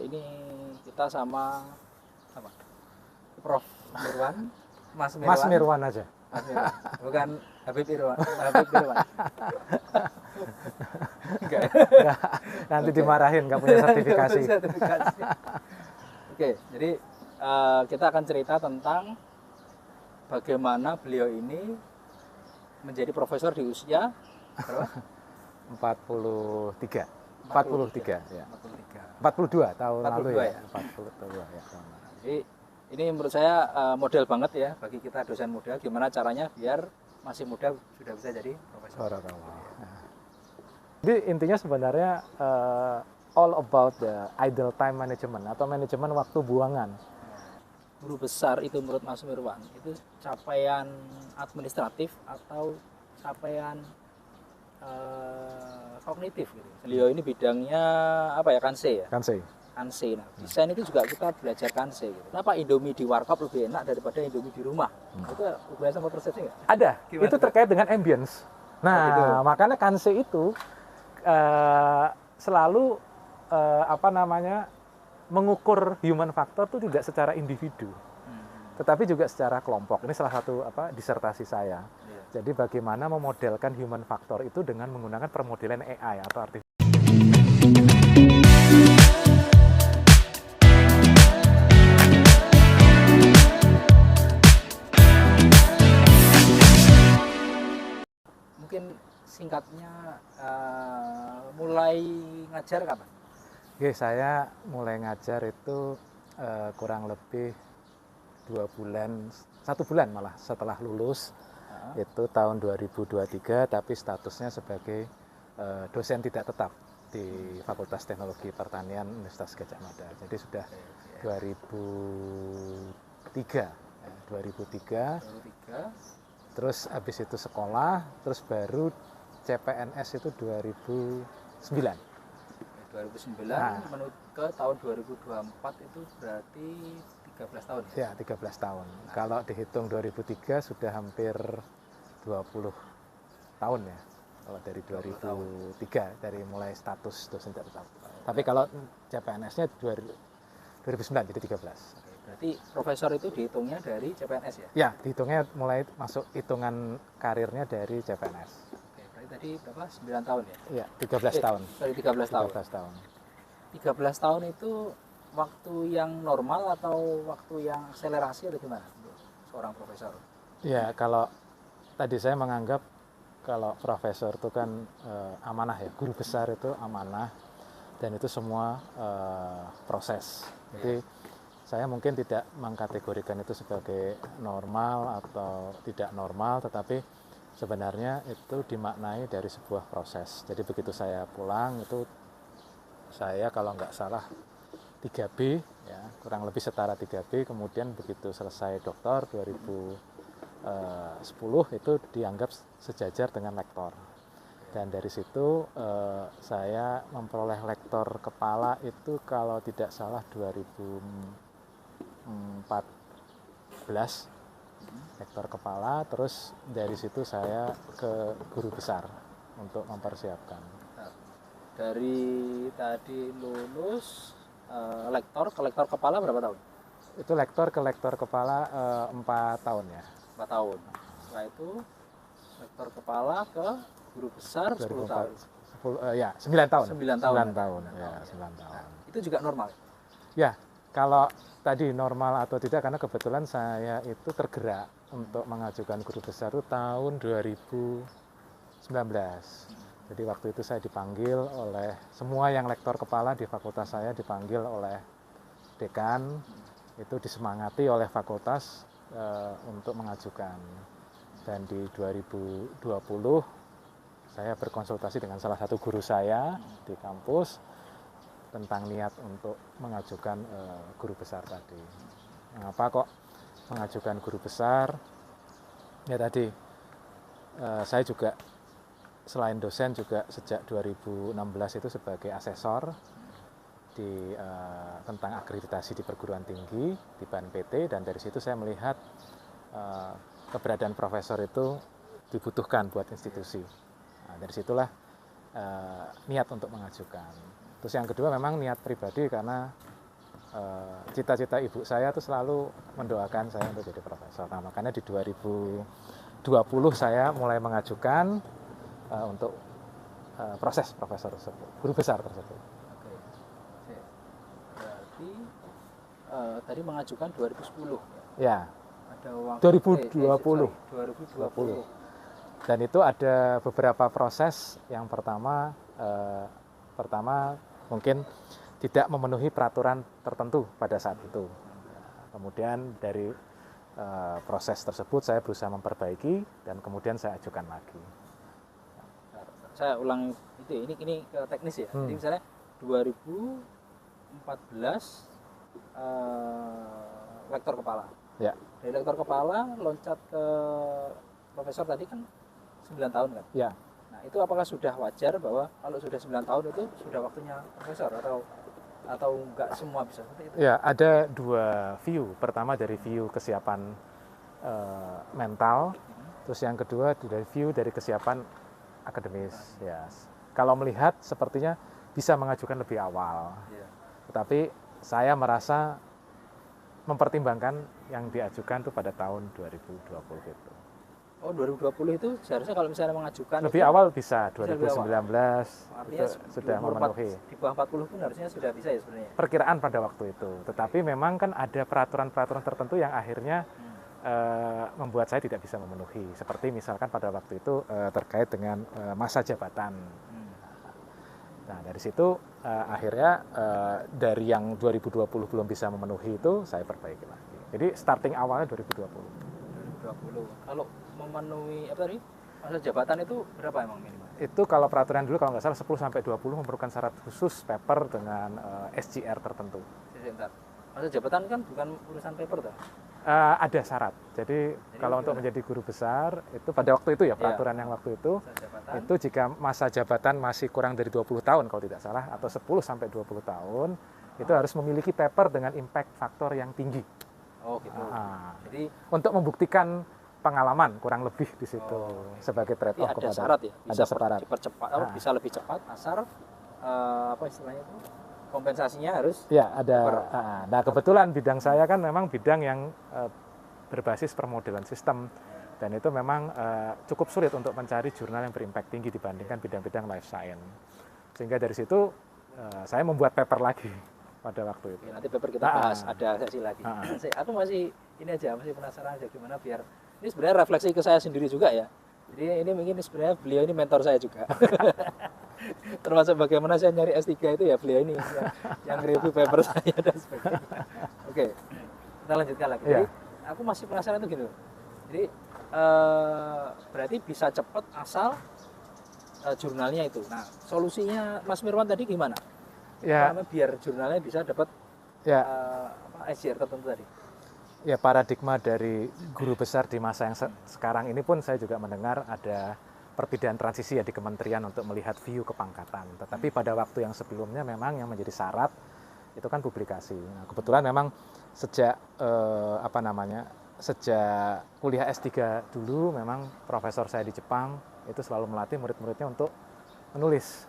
ini kita sama apa? Prof. Mirwan, Mas Mirwan. Mas Mirwan aja. Mas Mirwan. Bukan Habib Irwan. Habib Irwan. Enggak. Nanti dimarahin nggak punya sertifikasi. Oke, jadi kita akan cerita tentang bagaimana beliau ini menjadi profesor di usia berapa? 43. 43 ya. 43. 42 tahun 42 lalu ya? ya. 42 ya tahun lalu. Jadi ini menurut saya model banget ya bagi kita dosen muda, gimana caranya biar masih muda sudah bisa jadi profesor. Nah. Jadi intinya sebenarnya all about the idle time management atau manajemen waktu buangan. Guru besar itu menurut Mas Mirwan itu capaian administratif atau capaian kognitif gitu. Beliau ini bidangnya apa ya, Kanse ya? Kanse. Kanse. Nah, desain itu juga kita belajar Kanse gitu. Kenapa Indomie di warkop lebih enak daripada Indomie di rumah? Itu hubungan sama persepsi nggak? Ada. Gimana itu terkait dengan ambience. Nah, gitu. makanya Kanse itu selalu mengukur human factor itu tidak secara individu, tetapi juga secara kelompok. Ini salah satu disertasi saya. Jadi bagaimana memodelkan human factor itu dengan menggunakan permodelan AI atau artificial. Mungkin singkatnya mulai ngajar kapan? Oke, saya mulai ngajar itu kurang lebih 1 bulan malah setelah lulus. Itu tahun 2023, tapi statusnya sebagai dosen tidak tetap di Fakultas Teknologi Pertanian Universitas Gadjah Mada. Jadi sudah 2003, terus habis itu sekolah, terus baru CPNS itu 2009. 2009 menuju ke tahun 2024 itu berarti 13 tahun ya? Ya, 13 tahun. Kalau dihitung 2003 sudah hampir 20 tahun ya. Kalau dari 2003 dari mulai status dosen tidak tetap. Tapi kalau CPNS-nya 2009 jadi 13. Berarti profesor itu dihitungnya dari CPNS ya? Ya, dihitungnya mulai masuk hitungan karirnya dari CPNS. Oke, berarti tadi berapa? 9 tahun ya? Iya, 13 tahun. Dari 13 tahun. 13 tahun. 13 tahun itu waktu yang normal atau waktu yang akselerasi atau gimana untuk seorang profesor? Ya, kalau tadi saya menganggap kalau profesor itu kan amanah ya, guru besar itu amanah dan itu semua proses. Jadi saya mungkin tidak mengkategorikan itu sebagai normal atau tidak normal, tetapi sebenarnya itu dimaknai dari sebuah proses. Jadi begitu saya pulang itu saya kalau nggak salah 3B ya, kurang lebih setara 3B, kemudian begitu selesai doktor 2010 itu dianggap sejajar dengan lektor. Dan dari situ saya memperoleh lektor kepala itu kalau tidak salah 2014 lektor kepala, terus dari situ saya ke guru besar untuk mempersiapkan. Dari tadi lulus lektor ke lektor kepala berapa tahun? Itu lektor ke lektor kepala 4 tahun ya. 4 tahun. Setelah itu lektor kepala ke guru besar 10 tahun. 9 tahun. 9 tahun. 9 tahun. Ya, 9 tahun. Nah, itu juga normal. Ya, kalau tadi normal atau tidak, karena kebetulan saya itu tergerak untuk mengajukan guru besar itu tahun 2019. Jadi waktu itu saya dipanggil oleh semua yang lektor kepala di fakultas saya, dipanggil oleh dekan, itu disemangati oleh fakultas untuk mengajukan. Dan di 2020 saya berkonsultasi dengan salah satu guru saya di kampus tentang niat untuk mengajukan guru besar tadi. Mengapa kok mengajukan guru besar? Ya tadi saya juga selain dosen juga sejak 2016 itu sebagai asesor di tentang akreditasi di perguruan tinggi di BANPT, dan dari situ saya melihat keberadaan profesor itu dibutuhkan buat institusi. Nah, dari situlah niat untuk mengajukan. Terus yang kedua memang niat pribadi, karena cita-cita ibu saya tuh selalu mendoakan saya untuk jadi profesor. Nah, makanya di 2020 saya mulai mengajukan untuk proses profesor tersebut, guru besar tersebut. Oke. Berarti tadi mengajukan 2010 Ya, ada waktu 2020. 2020. Dan itu ada beberapa proses. Yang pertama mungkin tidak memenuhi peraturan tertentu pada saat itu. Kemudian dari proses tersebut saya berusaha memperbaiki dan kemudian saya ajukan lagi. Saya ulang itu ini ke teknis ya. Jadi misalnya 2014 lektor kepala. Ya. Dari lektor kepala loncat ke profesor tadi kan 9 tahun kan? Ya. Nah, itu apakah sudah wajar bahwa kalau sudah 9 tahun itu sudah waktunya profesor atau enggak semua bisa seperti itu? Ya, ada dua view. Pertama dari view kesiapan mental, terus yang kedua dari view dari kesiapan akademis. Ya. Kalau melihat sepertinya bisa mengajukan lebih awal. Tetapi saya merasa mempertimbangkan yang diajukan itu pada tahun 2020 itu. Oh, 2020 itu seharusnya kalau misalnya mengajukan lebih itu, awal bisa 2019 artinya itu sudah memenuhi. Di bawah 40 pun harusnya sudah bisa ya sebenarnya. Perkiraan pada waktu itu. Tetapi memang kan ada peraturan-peraturan tertentu yang akhirnya membuat saya tidak bisa memenuhi. Seperti misalkan pada waktu itu terkait dengan masa jabatan. Nah, dari situ akhirnya dari yang 2020 belum bisa memenuhi itu saya perbaiki lagi. Jadi starting awalnya 2020. Kalau memenuhi apa tadi? Masa jabatan itu berapa emang minimal? Itu kalau peraturan dulu kalau nggak salah 10 sampai 20 memerlukan syarat khusus paper dengan SGR tertentu. Sebentar. Masa jabatan kan bukan urusan paper tuh. Ada syarat. Jadi kalau untuk menjadi guru besar itu pada waktu itu ya peraturan yang waktu itu jika masa jabatan masih kurang dari 20 tahun kalau tidak salah atau 10 sampai 20 tahun itu harus memiliki paper dengan impact faktor yang tinggi. Oh gitu. Jadi untuk membuktikan pengalaman kurang lebih di situ sebagai trade off kepada syarat ya. Ada syarat. Dipercepat, bisa lebih cepat asal apa istilahnya itu? Kompensasinya harus ada. Nah kebetulan bidang saya kan memang bidang yang berbasis permodelan sistem dan itu memang cukup sulit untuk mencari jurnal yang berimpact tinggi dibandingkan bidang-bidang life science. Sehingga dari situ saya membuat paper lagi pada waktu itu. Nanti paper kita bahas, ada sesi lagi. Aku masih ini aja, masih penasaran aja gimana biar ini sebenarnya refleksi ke saya sendiri juga ya. Jadi ini mungkin sebenarnya beliau ini mentor saya juga. Termasuk bagaimana saya nyari S3 itu ya beliau ini yang review paper saya dan sebagainya. Oke, kita lanjutkan lagi. Jadi aku masih penasaran itu gini loh. Jadi berarti bisa cepat asal jurnalnya itu. Nah, solusinya Mas Mirwan tadi gimana? Karena biar jurnalnya bisa dapat SGR tertentu tadi. Ya, paradigma dari guru besar di masa yang sekarang ini pun saya juga mendengar ada perbedaan transisi ya di kementerian untuk melihat view kepangkatan. Tetapi pada waktu yang sebelumnya memang yang menjadi syarat itu kan publikasi. Nah, kebetulan memang sejak sejak kuliah S3 dulu memang profesor saya di Jepang itu selalu melatih murid-muridnya untuk menulis.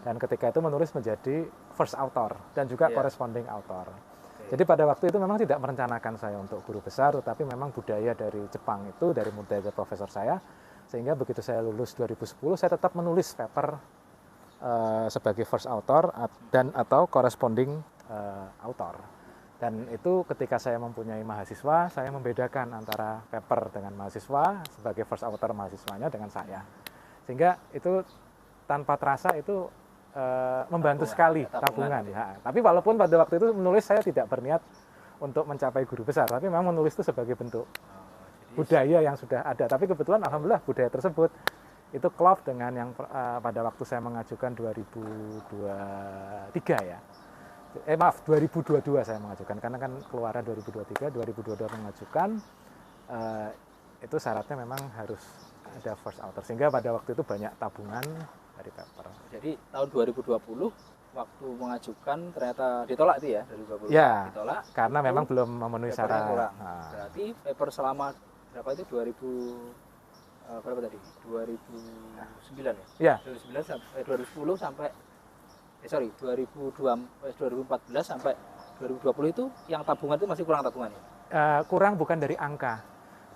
Dan ketika itu menulis menjadi first author dan juga corresponding author. Jadi pada waktu itu memang tidak merencanakan saya untuk guru besar, tetapi memang budaya dari Jepang itu, dari budaya profesor saya, sehingga begitu saya lulus 2010, saya tetap menulis paper sebagai first author dan atau corresponding author. Dan itu ketika saya mempunyai mahasiswa, saya membedakan antara paper dengan mahasiswa sebagai first author mahasiswanya dengan saya. Sehingga itu tanpa terasa itu membantu sekali tabungan. Ya. Tapi walaupun pada waktu itu menulis saya tidak berniat untuk mencapai guru besar, tapi memang menulis itu sebagai bentuk budaya yang sudah ada. Tapi kebetulan alhamdulillah budaya tersebut itu klop dengan yang pada waktu saya mengajukan 2023 ya. 2022 saya mengajukan karena kan keluarnya 2023, 2022 mengajukan itu syaratnya memang harus ada first author sehingga pada waktu itu banyak tabungan dari paper. Jadi tahun 2020 waktu mengajukan ternyata ditolak itu ya 2020. Ya, ditolak karena memang belum memenuhi syarat. Berarti paper selama berapa itu 2000 berapa tadi? 2009 ya? 2009 sampai 2010 sampai 2014 sampai 2020 itu yang tabungan itu masih kurang tabungan ya? Kurang bukan dari angka,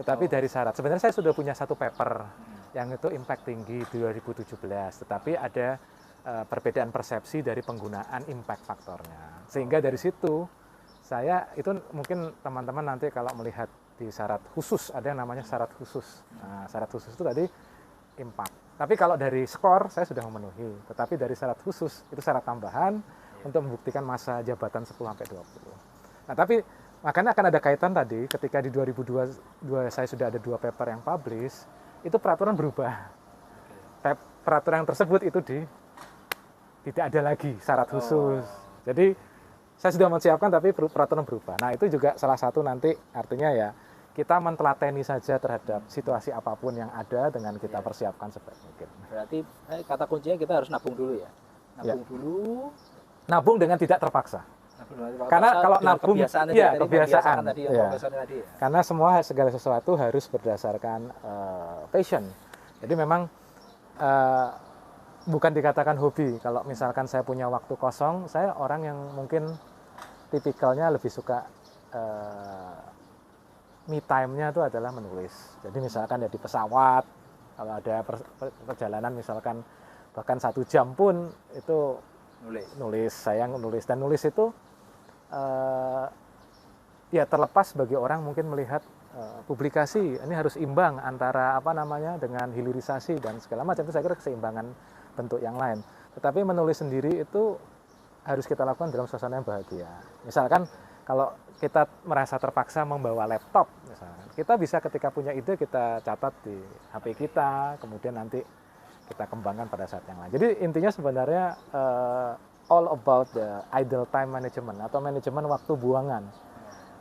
tetapi dari syarat. Sebenarnya saya sudah punya satu paper yang itu impact tinggi 2017, tetapi ada perbedaan persepsi dari penggunaan impact faktornya. Sehingga dari situ saya itu mungkin teman-teman nanti kalau melihat di syarat khusus ada yang namanya syarat khusus. Nah, syarat khusus itu tadi impact. Tapi kalau dari skor saya sudah memenuhi, tetapi dari syarat khusus itu syarat tambahan untuk membuktikan masa jabatan 10 sampai 20. Nah, tapi makanya akan ada kaitan tadi ketika di 2002 saya sudah ada 2 paper yang publish, itu peraturan berubah. Peraturan tersebut itu tidak ada lagi syarat khusus. Jadi saya sudah menyiapkan tapi peraturan berubah. Nah, itu juga salah satu nanti artinya ya kita mentelateni saja terhadap situasi apapun yang ada dengan kita persiapkan sebaik mungkin. Berarti kata kuncinya kita harus nabung dulu ya. Nabung dulu. Nabung dengan tidak terpaksa. Karena kalau nabung kebiasaan tadi ya. Karena segala sesuatu harus berdasarkan passion. Jadi memang bukan dikatakan hobi. Kalau misalkan saya punya waktu kosong, saya orang yang mungkin tipikalnya lebih suka me time-nya itu adalah menulis. Jadi misalkan ya di pesawat, kalau ada perjalanan misalkan bahkan 1 jam pun itu nulis. Saya nulis, dan nulis itu ya terlepas bagi orang mungkin melihat publikasi ini harus imbang antara dengan hilirisasi dan segala macam, itu saya kira keseimbangan bentuk yang lain. Tetapi menulis sendiri itu harus kita lakukan dalam suasana yang bahagia. Misalkan kalau kita merasa terpaksa membawa laptop, misalkan, kita bisa ketika punya ide kita catat di HP kita, kemudian nanti kita kembangkan pada saat yang lain. Jadi intinya sebenarnya all about the idle time management atau manajemen waktu buangan.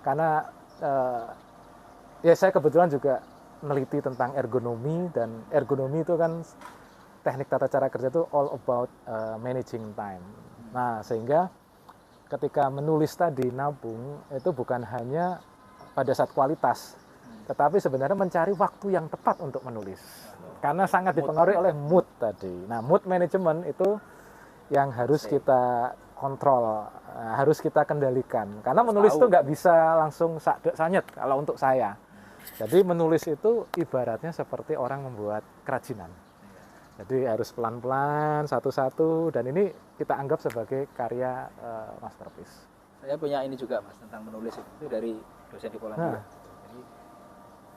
Karena ya saya kebetulan juga meneliti tentang ergonomi, dan ergonomi itu kan teknik tata cara kerja itu all about managing time. Nah, sehingga ketika menulis tadi nabung itu bukan hanya pada saat kualitas, tetapi sebenarnya mencari waktu yang tepat untuk menulis. Karena sangat dipengaruhi oleh mood tadi. Nah, mood management itu yang harus kita kontrol, harus kita kendalikan. Karena menulis itu nggak bisa langsung sanyet kalau untuk saya. Jadi menulis itu ibaratnya seperti orang membuat kerajinan. Jadi harus pelan-pelan, satu-satu, dan ini kita anggap sebagai karya masterpiece. Saya punya ini juga Mas tentang menulis itu dari dosen di Polandia. Jadi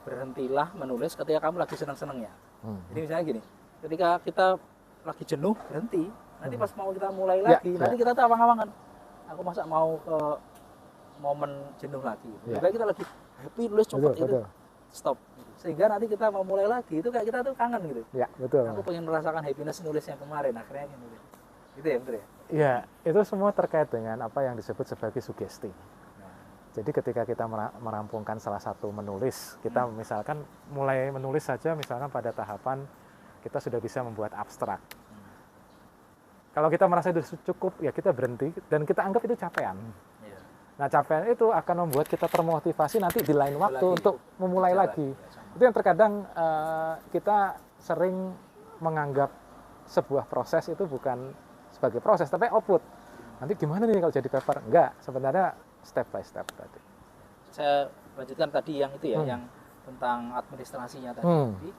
berhentilah menulis ketika kamu lagi senang-senangnya. Jadi misalnya gini, ketika kita lagi jenuh berhenti, nanti pas mau kita mulai lagi, nanti kita tuh awang-awangan. Aku masa mau ke momen jenuh lagi. Lebih baik kita lagi happy nulis cepet itu stop. Sehingga nanti kita mau mulai lagi itu kayak kita tuh kangen gitu. Ya, betul. Aku pengen merasakan happiness nulis yang kemarin, akhirnya nulis. Gitu ya, betul ya? Iya, itu semua terkait dengan apa yang disebut sebagai sugesti. Jadi ketika kita merampungkan salah satu menulis, kita misalkan mulai menulis saja misalkan pada tahapan kita sudah bisa membuat abstrak. Kalau kita merasa itu cukup, ya kita berhenti dan kita anggap itu capaian. Nah, capaian itu akan membuat kita termotivasi nanti di lain waktu untuk memulai lagi. Itu yang terkadang kita sering menganggap sebuah proses itu bukan sebagai proses, tapi output. Nanti gimana nih kalau jadi paper? Enggak, sebenarnya step by step tadi. Saya lanjutkan tadi yang itu ya, yang tentang administrasinya tadi. Jadi,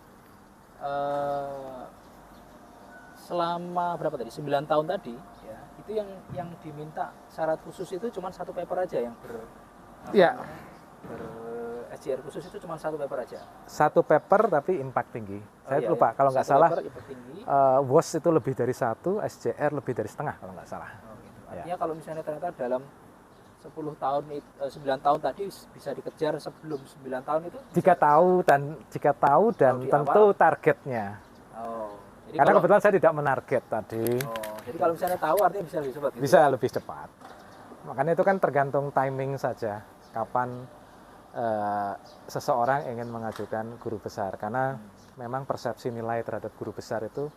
selama berapa tadi? 9 tahun tadi, ya, itu yang diminta syarat khusus itu cuma 1 paper aja yang SJR khusus itu cuma 1 paper aja. 1 paper tapi impact tinggi. Saya lupa kalau nggak salah. WOS itu lebih dari 1, SJR lebih dari setengah kalau nggak salah. Gitu. Artinya kalau misalnya ternyata dalam 9 tahun tadi bisa dikejar sebelum 9 tahun itu? Jika tahu dan tentu awal, targetnya. Jadi karena kebetulan saya tidak menarget tadi. Jadi kalau misalnya tahu artinya bisa lebih cepat. Gitu? Bisa lebih cepat. Makanya itu kan tergantung timing saja. Kapan seseorang ingin mengajukan guru besar, karena memang persepsi nilai terhadap guru besar itu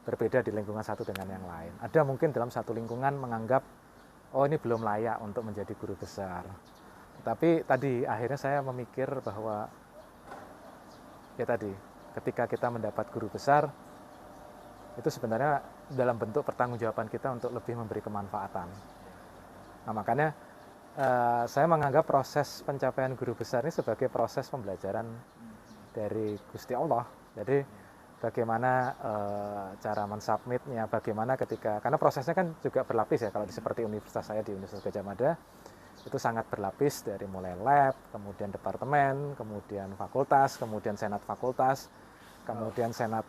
berbeda di lingkungan satu dengan yang lain. Ada mungkin dalam satu lingkungan menganggap oh ini belum layak untuk menjadi guru besar. Tapi tadi akhirnya saya memikir bahwa ya tadi ketika kita mendapat guru besar itu sebenarnya dalam bentuk pertanggungjawaban kita untuk lebih memberi kemanfaatan. Nah, makanya Saya menganggap proses pencapaian guru besar ini sebagai proses pembelajaran dari Gusti Allah. Jadi bagaimana cara mensubmitnya, bagaimana karena prosesnya kan juga berlapis ya, kalau seperti universitas saya di Universitas Gadjah Mada, itu sangat berlapis dari mulai lab, kemudian departemen, kemudian fakultas, kemudian senat fakultas, kemudian senat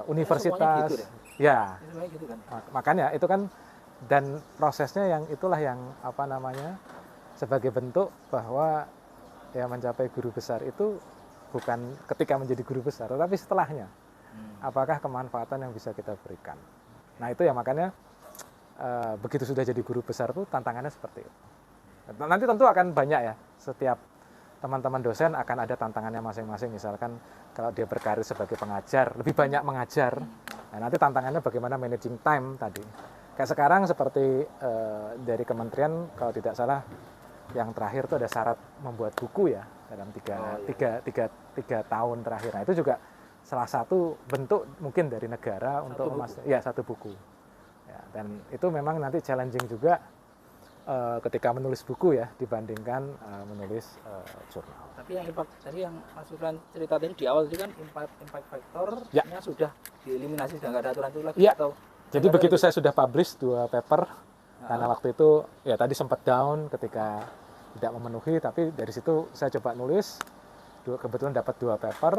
universitas. Gitu ya, gitu kan? Makanya itu kan, dan prosesnya itulah yang sebagai bentuk bahwa ya mencapai guru besar itu bukan ketika menjadi guru besar, tetapi setelahnya. Apakah kemanfaatan yang bisa kita berikan? Nah itu ya, makanya begitu sudah jadi guru besar tuh tantangannya seperti itu. Nanti tentu akan banyak ya, setiap teman-teman dosen akan ada tantangannya masing-masing. Misalkan kalau dia berkarir sebagai pengajar, lebih banyak mengajar. Nah nanti tantangannya bagaimana managing time tadi. Kayak sekarang seperti dari kementerian, kalau tidak salah yang terakhir itu ada syarat membuat buku ya dalam tiga tahun terakhir. Nah itu juga salah satu bentuk mungkin dari negara untuk satu buku. Ya, dan itu memang nanti challenging juga ketika menulis buku ya dibandingkan menulis jurnal. Tapi yang impact tadi yang Mas Firman cerita tadi di awal itu kan impact factor-nya sudah dieliminasi, sudah nggak ada aturan itu lagi atau? Jadi begitu saya sudah publish 2 paper, karena waktu itu ya tadi sempat down ketika tidak memenuhi, tapi dari situ saya coba nulis, kebetulan dapat 2 paper.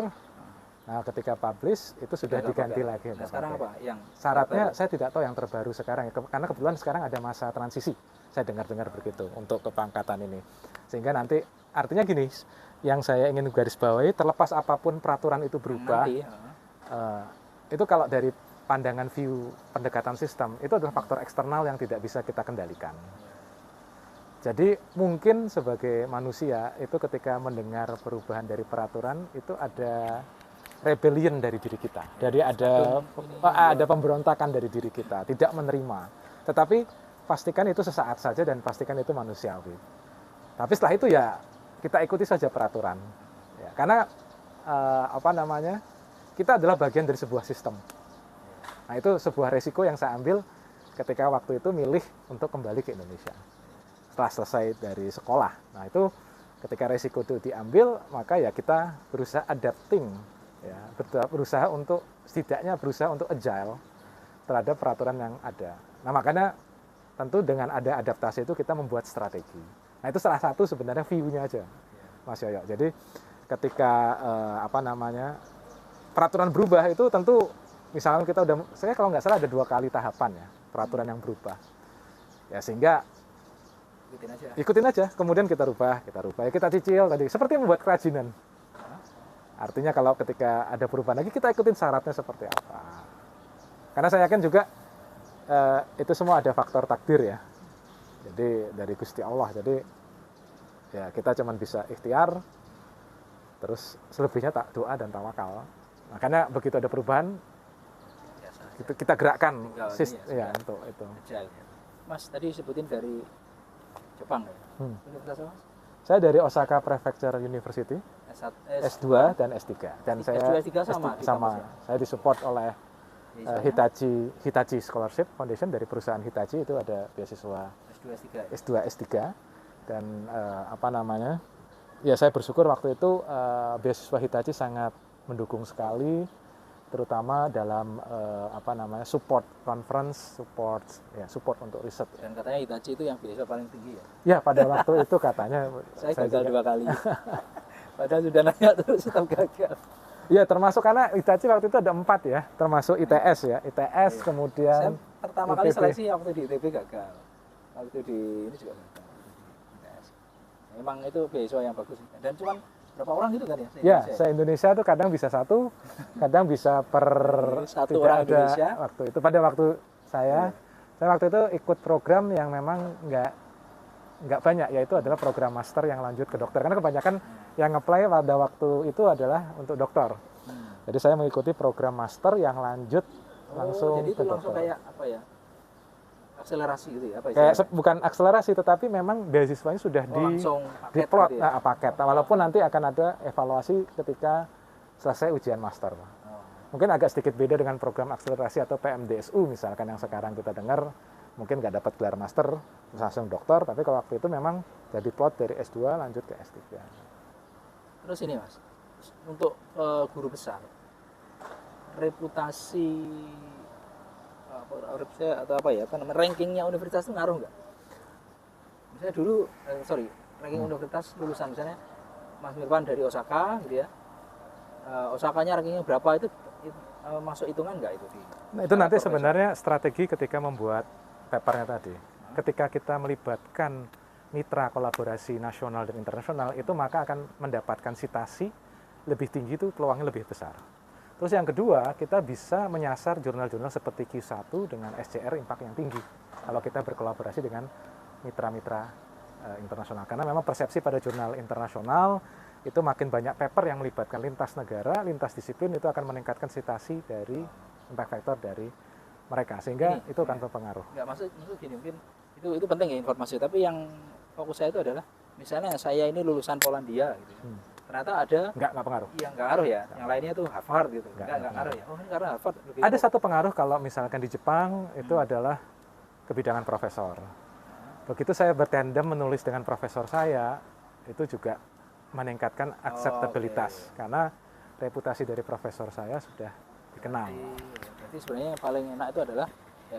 Nah ketika publish itu sudah diganti lagi. Nah, sekarang apa? Yang syaratnya saya tidak tahu yang terbaru sekarang ya, karena kebetulan sekarang ada masa transisi. Saya dengar begitu untuk kepangkatan ini. Sehingga nanti artinya gini, yang saya ingin garis bawahi, terlepas apapun peraturan itu berubah, itu kalau dari pandangan view pendekatan sistem, itu adalah faktor eksternal yang tidak bisa kita kendalikan. Jadi mungkin sebagai manusia itu ketika mendengar perubahan dari peraturan itu ada rebellion dari diri kita. Jadi ada pemberontakan dari diri kita, tidak menerima. Tetapi pastikan itu sesaat saja dan pastikan itu manusiawi. Tapi setelah itu ya kita ikuti saja peraturan. Ya, karena kita adalah bagian dari sebuah sistem. Nah itu sebuah resiko yang saya ambil ketika waktu itu milih untuk kembali ke Indonesia setelah selesai dari sekolah. Nah itu ketika resiko itu diambil, maka ya kita berusaha adapting, ya, setidaknya berusaha untuk agile terhadap peraturan yang ada. Nah makanya tentu dengan ada adaptasi itu kita membuat strategi. Nah itu salah satu sebenarnya view-nya aja, Mas Yoyo. Jadi ketika peraturan berubah itu tentu, misalnya saya kalau nggak salah ada 2 kali tahapan ya peraturan yang berubah. Ya sehingga ikutin aja. Kemudian kita rubah, ya kita cicil tadi. Seperti membuat kerajinan. Artinya kalau ketika ada perubahan lagi kita ikutin syaratnya seperti apa. Karena saya yakin juga itu semua ada faktor takdir ya. Jadi dari Gusti Allah. Jadi ya kita cuma bisa ikhtiar. Terus selebihnya doa dan tawakal. Makanya begitu ada perubahan, kita gerakkan untuk itu. Mas tadi sebutin dari Jepang ya? Universitas apa? Saya dari Osaka Prefecture University, S2 dan S3. Dan S2, S3 sama. Saya disupport oleh Hitachi Scholarship Foundation dari perusahaan Hitachi, itu ada beasiswa S2, S3. Dan ya saya bersyukur waktu itu beasiswa Hitachi sangat mendukung sekali, terutama dalam support conference, support untuk riset. Dan katanya Hitachi itu yang beasiswa paling tinggi ya? Ya pada waktu itu katanya. saya gagal 2 kali. Padahal sudah nanya terus tetap gagal. Ya termasuk karena Hitachi waktu itu ada 4 ya, termasuk ITS ya, ITS kemudian. Saya pertama kali seleksi waktu di ITB gagal, waktu di ini juga gagal. ITS. Memang itu beasiswa yang bagus dan cuman berapa orang gitu kan ya? Se-Indonesia tuh kadang bisa 1, kadang bisa per 1 orang Indonesia. Waktu itu pada waktu saya waktu itu ikut program yang memang nggak banyak, yaitu adalah program master yang lanjut ke dokter. Karena kebanyakan yang apply pada waktu itu adalah untuk dokter. Jadi saya mengikuti program master yang lanjut langsung jadi itu ke langsung dokter. kayak apa ya? Akselerasi gitu ya? Bukan akselerasi, tetapi memang beasiswanya sudah diplot gitu ya? Paket. Walaupun nanti akan ada evaluasi ketika selesai ujian master. Mungkin agak sedikit beda dengan program akselerasi atau PMDSU misalkan yang sekarang kita dengar. mungkin nggak dapat gelar master, terus langsung doktor, tapi kalau waktu itu memang jadi plot dari S2 lanjut ke S3. Terus ini Mas, untuk guru besar, reputasi atau apa ya, rankingnya universitas itu ngaruh nggak? Misalnya dulu, ranking universitas lulusan misalnya Mas Mirwan dari Osaka, gitu ya, Osakanya rankingnya berapa itu masuk hitungan nggak itu? Nah, itu nanti sebenarnya strategi ketika membuat papernya tadi. Ketika kita melibatkan mitra kolaborasi nasional dan internasional, itu maka akan mendapatkan citasi lebih tinggi, itu peluangnya lebih besar. Terus yang kedua, kita bisa menyasar jurnal-jurnal seperti Q1 dengan SCR impact yang tinggi kalau kita berkolaborasi dengan mitra-mitra internasional. Karena memang persepsi pada jurnal internasional itu makin banyak paper yang melibatkan lintas negara, lintas disiplin, itu akan meningkatkan citasi dari impact factor dari mereka, sehingga itu akan berpengaruh. Nggak, maksud gini, mungkin itu penting ya informasi, tapi yang fokus saya itu adalah misalnya saya ini lulusan Polandia gitu ya. Ternyata ada nggak pengaruh. Iya, nggak ngaruh ya. Yang lainnya tuh Harvard gitu. Nggak ngaruh ya. Oh, ini karena Harvard. Ada satu pengaruh kalau misalkan di Jepang itu adalah kebidanan profesor. Begitu saya bertandem menulis dengan profesor saya, itu juga meningkatkan akseptabilitas karena reputasi dari profesor saya sudah dikenal. Berarti sebenarnya yang paling enak itu adalah ya,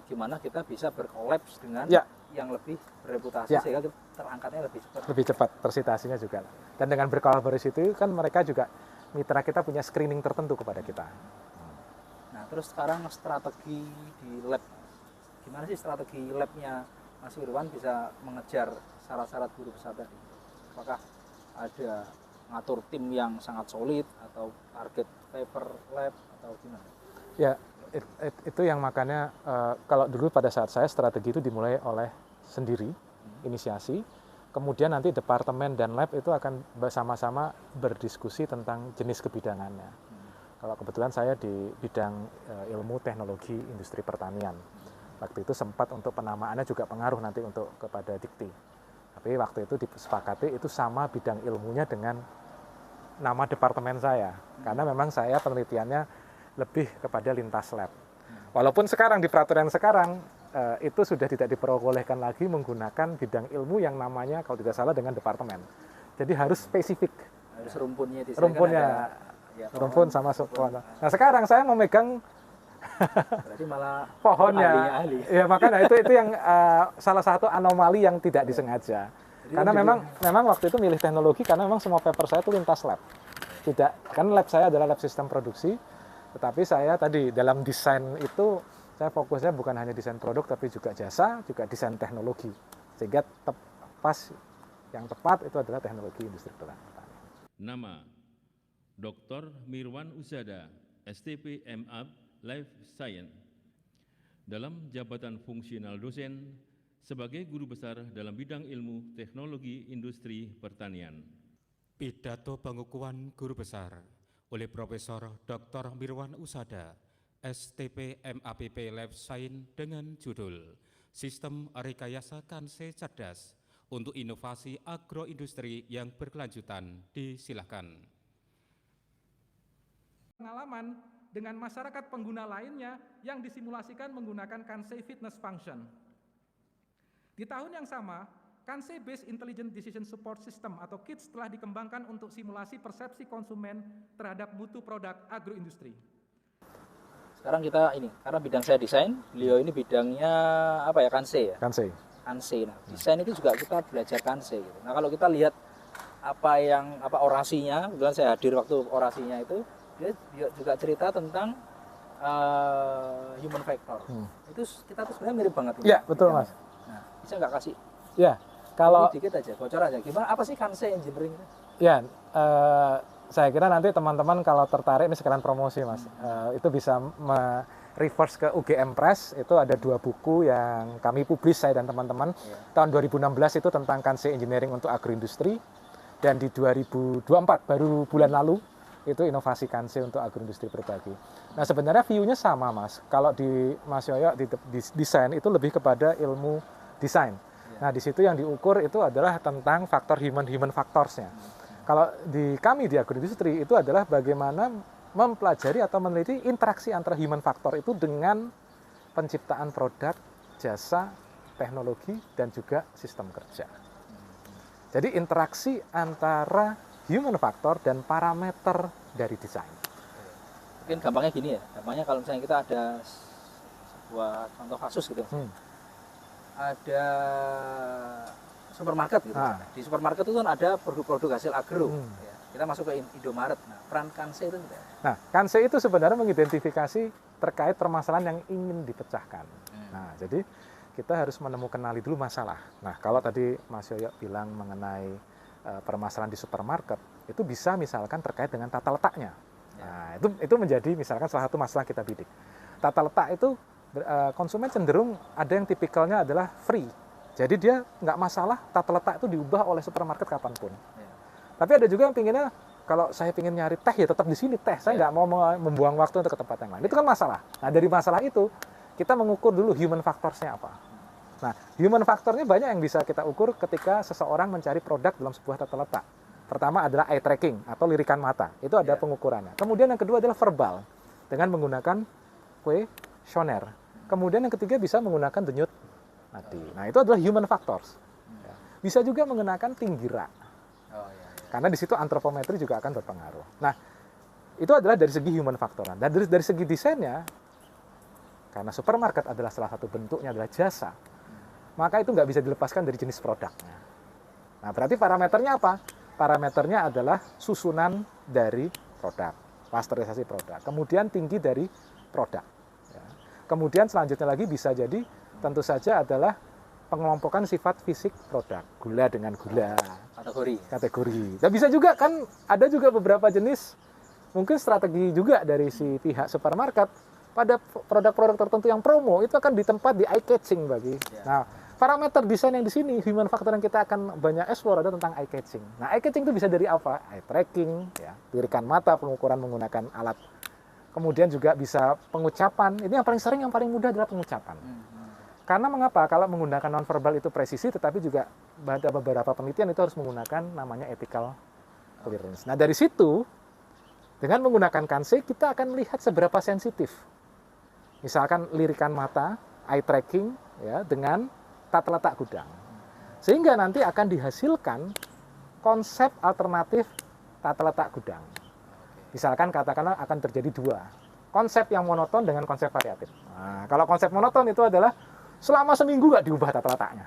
gimana kita bisa berkolaps dengan yang lebih berreputasi sehingga terangkatnya lebih cepat. Lebih cepat, persitasinya juga. Dan dengan berkolaborasi itu kan mereka juga mitra kita punya screening tertentu kepada kita. Nah, terus sekarang strategi di lab, gimana sih strategi labnya Mas Mirwan bisa mengejar syarat-syarat guru besar tadi? Apakah ada ngatur tim yang sangat solid atau target paper lab atau gimana? Ya, itu yang makanya kalau dulu pada saat saya strategi itu dimulai oleh sendiri, inisiasi, kemudian nanti departemen dan lab itu akan bersama-sama berdiskusi tentang jenis kebidangannya. Kalau kebetulan saya di bidang ilmu teknologi industri pertanian. Waktu itu sempat untuk penamaannya juga pengaruh nanti untuk kepada dikti. Tapi waktu itu disepakati itu sama bidang ilmunya dengan nama departemen saya. Karena memang saya penelitiannya lebih kepada lintas lab. Walaupun sekarang di peraturan sekarang itu sudah tidak diperbolehkan lagi menggunakan bidang ilmu yang namanya kalau tidak salah dengan departemen. Jadi harus spesifik. Harus rumpunnya. Rumpun sama pohon. Nah sekarang saya memegang berarti malah pohonnya. Ahli. Ya makanya itu yang salah satu anomali yang tidak disengaja. Karena memang waktu itu milih teknologi karena memang semua paper saya itu lintas lab. Kan lab saya adalah lab sistem produksi. Tetapi saya tadi dalam desain itu saya fokusnya bukan hanya desain produk tapi juga jasa, juga desain teknologi. Sehingga yang tepat itu adalah teknologi industri pertanian. Nama Dr. Mirwan Usada, STP MAP Life Science. Dalam jabatan fungsional dosen sebagai guru besar dalam bidang ilmu teknologi industri pertanian. Pidato pengukuhan guru besar oleh Profesor Dr. Mirwan Usada, STP MAPP Life Science dengan judul Sistem Rekayasa Kanse Cerdas untuk Inovasi Agroindustri yang Berkelanjutan. Disilakan. Pengalaman dengan masyarakat pengguna lainnya yang disimulasikan menggunakan Kanse Fitness Function. Di tahun yang sama, Kanse Based Intelligent Decision Support System atau KIDS telah dikembangkan untuk simulasi persepsi konsumen terhadap mutu produk agroindustri. Sekarang kita ini, karena bidang saya desain, beliau ini bidangnya apa ya, Kanse ya? Kanse. Nah, desain itu juga kita belajar Kanse gitu. Nah, kalau kita lihat apa orasinya, kebetulan saya hadir waktu orasinya itu, dia juga cerita tentang human factor. Itu kita tuh sebenarnya mirip banget. Iya, betul Mas. Nah, bisa nggak kasih? Ya, kalau dikit aja, bocor aja. Gimana? Apa sih Kanse engineering? Ya, saya kira nanti teman-teman kalau tertarik, ini sekalian promosi Mas, itu bisa reverse ke UGM Press, itu ada 2 buku yang kami publis saya dan teman-teman. Tahun 2016 itu tentang Kanse engineering untuk agroindustri, dan di 2024 baru bulan lalu itu inovasi Kanse untuk agroindustri berbagi. Nah sebenarnya view-nya sama Mas, kalau di Mas Yoyo di desain itu lebih kepada ilmu desain. Nah di situ yang diukur itu adalah tentang faktor human factors-nya. Kalau di kami di agroindustri itu adalah bagaimana mempelajari atau meneliti interaksi antara human factor itu dengan penciptaan produk, jasa, teknologi, dan juga sistem kerja. Jadi interaksi antara human factor dan parameter dari desain. Mungkin gampangnya gini ya, gampangnya kalau misalnya kita ada sebuah contoh kasus gitu, ada supermarket gitu. Di supermarket itu kan ada produk-produk hasil agro. Ya. Kita masuk ke Indomaret. Nah, peran Kanse itu tidak? Nah, Kanse itu sebenarnya mengidentifikasi terkait permasalahan yang ingin dipecahkan. Nah, jadi kita harus kenali dulu masalah. Nah, kalau tadi Mas Yoyo bilang mengenai permasalahan di supermarket, itu bisa misalkan terkait dengan tata letaknya. Nah, itu menjadi misalkan salah satu masalah kita bidik. Tata letak itu konsumen cenderung ada yang tipikalnya adalah free. Jadi dia nggak masalah tata letak itu diubah oleh supermarket kapanpun. Tapi ada juga yang pinginnya, kalau saya ingin nyari teh ya tetap di sini teh. Saya nggak mau membuang waktu untuk ke tempat yang lain. Itu kan masalah. Nah, dari masalah itu kita mengukur dulu human factors-nya apa. Nah, human factor-nya banyak yang bisa kita ukur ketika seseorang mencari produk dalam sebuah tata letak. Pertama adalah eye tracking atau lirikan mata. Itu ada pengukurannya. Kemudian yang kedua adalah verbal dengan menggunakan questionnaire. Kemudian yang ketiga bisa menggunakan denyut nadi. Nah, itu adalah human factors. Bisa juga menggunakan tinggi rak. Karena di situ antropometri juga akan berpengaruh. Nah, itu adalah dari segi human factor. Dan dari segi desainnya, karena supermarket adalah salah satu bentuknya adalah jasa, maka itu nggak bisa dilepaskan dari jenis produknya. Nah, berarti parameternya apa? Parameternya adalah susunan dari produk, pasteurisasi produk. Kemudian tinggi dari produk. Ya. Kemudian selanjutnya lagi bisa jadi tentu saja adalah pengelompokan sifat fisik produk, gula dengan gula, kategori. Dan bisa juga kan ada juga beberapa jenis mungkin strategi juga dari si pihak supermarket pada produk-produk tertentu yang promo itu akan ditempat di eye catching bagi. Nah, parameter desain yang di sini human factor yang kita akan banyak explore ada tentang eye catching. Nah, eye catching itu bisa dari apa? Eye tracking, ya, lirikan mata, pengukuran menggunakan alat. Kemudian juga bisa pengucapan. Ini yang paling sering, yang paling mudah adalah pengucapan. Karena mengapa? Kalau menggunakan nonverbal itu presisi, tetapi juga ada beberapa penelitian itu harus menggunakan namanya ethical clearance. Nah, dari situ, dengan menggunakan Kanse, kita akan melihat seberapa sensitif. Misalkan lirikan mata, eye tracking, ya, dengan tata letak gudang. Sehingga nanti akan dihasilkan konsep alternatif tata letak gudang. Misalkan katakanlah akan terjadi dua. Konsep yang monoton dengan konsep variatif. Nah, kalau konsep monoton itu adalah selama seminggu nggak diubah tata letaknya.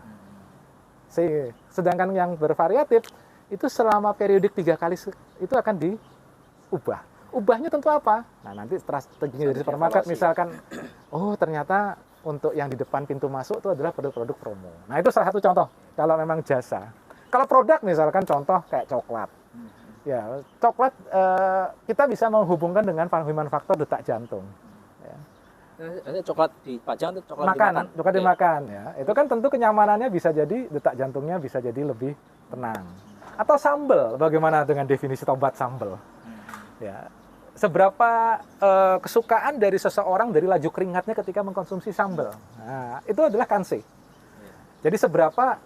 Sedangkan yang bervariatif itu selama periodik 3 kali itu akan diubah. Ubahnya tentu apa? Nah, nanti strateginya dari supermarket misalkan, oh ternyata untuk yang di depan pintu masuk itu adalah produk-produk promo. Nah, itu salah satu contoh kalau memang jasa. Kalau produk misalkan contoh kayak coklat. Ya, coklat kita bisa menghubungkan dengan human factor detak jantung. Coklat dipajang itu coklat dimakan ya. Itu kan tentu kenyamanannya bisa jadi detak jantungnya bisa jadi lebih tenang. Atau sambal, bagaimana dengan definisi tobat sambal? Ya. Seberapa kesukaan dari seseorang dari laju keringatnya ketika mengkonsumsi sambal. Nah, itu adalah Kanse. Jadi seberapa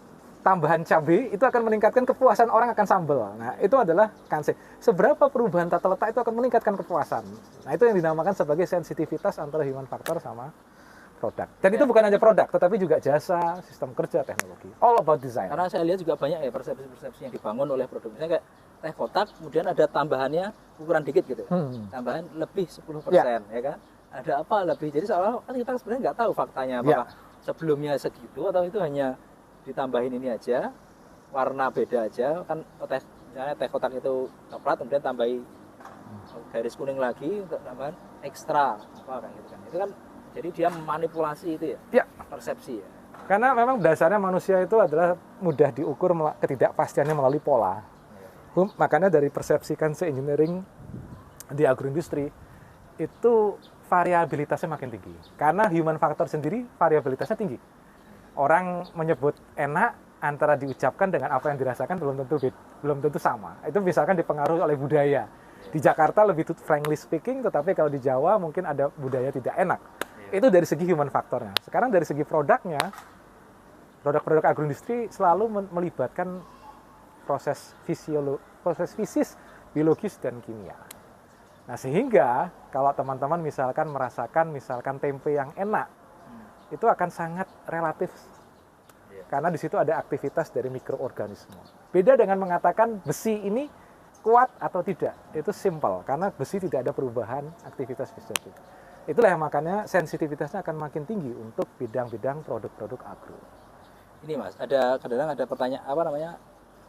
tambahan cabai itu akan meningkatkan kepuasan orang akan sambal. Nah, itu adalah Kanse. Seberapa perubahan tata letak itu akan meningkatkan kepuasan. Nah, itu yang dinamakan sebagai sensitivitas antara human factor sama produk. Dan itu bukan hanya produk, tetapi juga jasa, sistem kerja, teknologi. All about design. Karena saya lihat juga banyak ya persepsi-persepsi yang dibangun oleh produk. Misalnya kayak teh kotak, kemudian ada tambahannya ukuran dikit gitu. Tambahan lebih 10%, ya kan? Ada apa lebih? Jadi seolah kan kita sebenarnya nggak tahu faktanya apakah sebelumnya segitu atau itu hanya ditambahin ini aja, warna beda aja. Kan misalnya teh kotak itu coklat, kemudian tambahi garis kuning lagi untuk tambahan ekstra apa kayak gitu kan. Itu kan jadi dia memanipulasi itu ya, persepsi ya. Karena memang dasarnya manusia itu adalah mudah diukur ketidakpastiannya melalui pola. Makanya dari persepsi Kanse engineering di agroindustri itu variabilitasnya makin tinggi. Karena human factor sendiri variabilitasnya tinggi. Orang menyebut enak antara diucapkan dengan apa yang dirasakan belum tentu sama. Itu misalkan dipengaruhi oleh budaya. Di Jakarta lebih frankly speaking, tetapi kalau di Jawa mungkin ada budaya tidak enak. Itu dari segi human faktornya. Sekarang dari segi produknya, produk-produk agroindustri selalu melibatkan proses fisis, biologis, dan kimia. Nah, sehingga kalau teman-teman misalkan merasakan tempe yang enak, itu akan sangat relatif karena di situ ada aktivitas dari mikroorganisme. Beda dengan mengatakan besi ini kuat atau tidak, itu simple karena besi tidak ada perubahan aktivitas besi. Itulah yang makanya sensitivitasnya akan makin tinggi untuk bidang-bidang produk-produk agro. Ini Mas, kadang-kadang ada pertanyaan apa namanya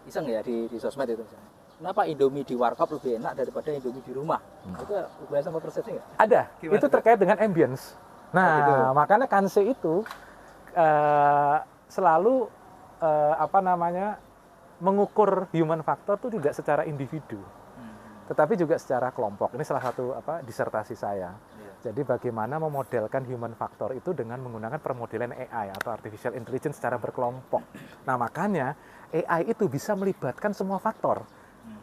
iseng ya di sosmed itu misalnya. Kenapa Indomie di warkop lebih enak daripada Indomie di rumah? Itu hubungannya sama persepsi nggak? Ada, Gimana itu terkait dengan ambience. Nah, gitu. makanya Kanse itu selalu mengukur human factor itu tidak secara individu, tetapi juga secara kelompok. Ini salah satu disertasi saya. Jadi bagaimana memodelkan human factor itu dengan menggunakan permodelan AI atau artificial intelligence secara berkelompok. Nah, makanya AI itu bisa melibatkan semua faktor.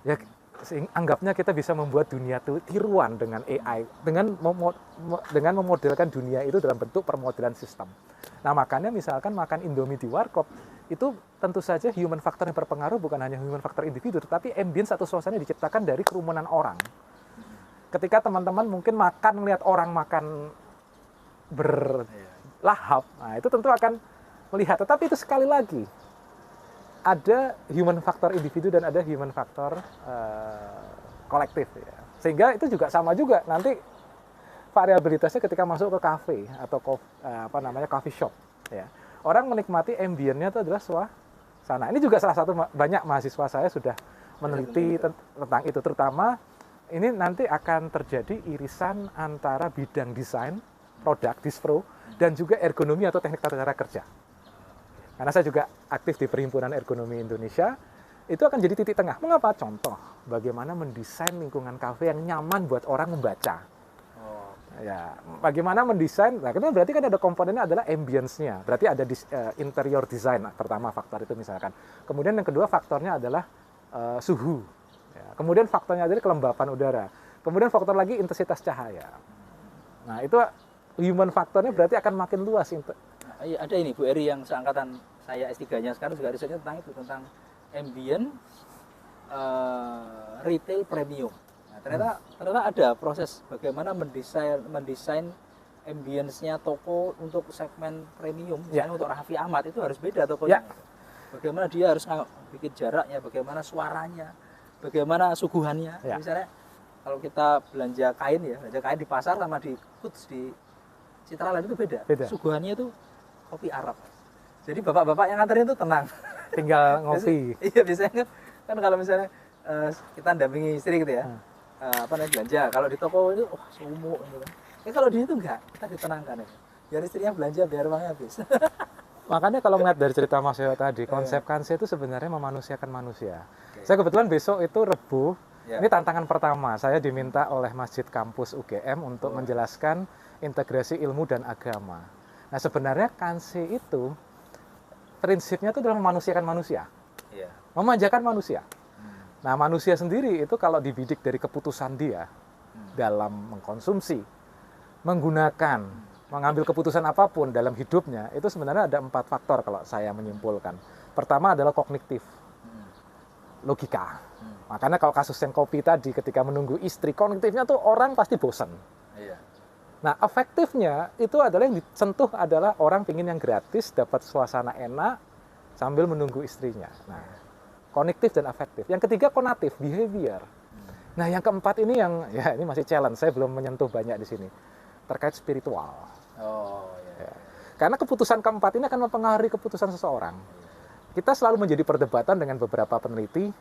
Ya, anggapnya kita bisa membuat dunia itu tiruan dengan AI dengan memodelkan dunia itu dalam bentuk permodelan sistem. Nah, makanya misalkan makan Indomie di warkop itu tentu saja human factor yang berpengaruh bukan hanya human factor individu, tetapi ambience atau suasana diciptakan dari kerumunan orang. Ketika teman-teman mungkin melihat orang makan berlahap, nah itu tentu akan melihat. Tetapi itu sekali lagi ada human factor individu dan ada human factor kolektif. Ya. Sehingga itu juga sama juga nanti variabilitasnya ketika masuk ke kafe atau coffee shop. Ya. Orang menikmati ambience-nya itu adalah suasana. Ini juga salah satu banyak mahasiswa saya sudah meneliti tentang itu, terutama ini nanti akan terjadi irisan antara bidang desain, produk, dispro, dan juga ergonomi atau teknik tata cara kerja. Karena saya juga aktif di Perhimpunan Ergonomi Indonesia, itu akan jadi titik tengah. Mengapa? Contoh, bagaimana mendesain lingkungan kafe yang nyaman buat orang membaca. Ya, bagaimana mendesain, nah itu berarti kan ada komponennya adalah ambience-nya, berarti ada interior design, pertama faktor itu misalkan. Kemudian yang kedua faktornya adalah suhu. Kemudian faktornya adalah kelembapan udara. Kemudian faktor lagi intensitas cahaya. Nah, itu human faktornya berarti akan makin luas. Ada ini Bu Eri yang seangkatan saya S3-nya sekarang juga risetnya tentang itu, tentang ambient retail premium. Nah, ternyata ada proses bagaimana mendesain ambience-nya toko untuk segmen premium. Misalnya untuk Raffi Ahmad itu harus beda tokonya. Bagaimana dia harus bikin jaraknya, bagaimana suaranya, bagaimana suguhannya. Misalnya kalau kita belanja kain di pasar sama di Quds di Citraland itu beda. Suguhannya itu kopi Arab. Jadi bapak-bapak yang nganterin itu tenang, tinggal ngopi. Iya, biasanya kan kalau misalnya kita dampingi istri gitu ya, belanja. Kalau di toko itu sumuk gitu kan. Kalau di itu enggak, kita ditenangkan ya. Biar istrinya belanja, biar uangnya habis. Makanya kalau melihat dari cerita Mas Yoyo tadi, konsep Kanse itu sebenarnya memanusiakan manusia. Saya kebetulan besok itu Rebu, ini tantangan pertama. Saya diminta oleh Masjid Kampus UGM untuk menjelaskan integrasi ilmu dan agama. Nah, sebenarnya Kanse itu prinsipnya itu adalah memanusiakan manusia. Memanjakan manusia. Nah, manusia sendiri itu kalau dibidik dari keputusan dia dalam mengkonsumsi, menggunakan, mengambil keputusan apapun dalam hidupnya, itu sebenarnya ada 4 faktor kalau saya menyimpulkan. Pertama adalah kognitif, logika. Makanya kalau kasus yang kopi tadi ketika menunggu istri, kognitifnya tuh orang pasti bosan. Nah, efektifnya itu adalah yang disentuh adalah orang pingin yang gratis, dapat suasana enak sambil menunggu istrinya. Nah, kognitif dan efektif. Yang ketiga konatif, behavior. Nah, yang keempat ini ini masih challenge, saya belum menyentuh banyak di sini. Terkait spiritual. Karena keputusan keempat ini akan mempengaruhi keputusan seseorang. Kita selalu menjadi perdebatan dengan beberapa peneliti,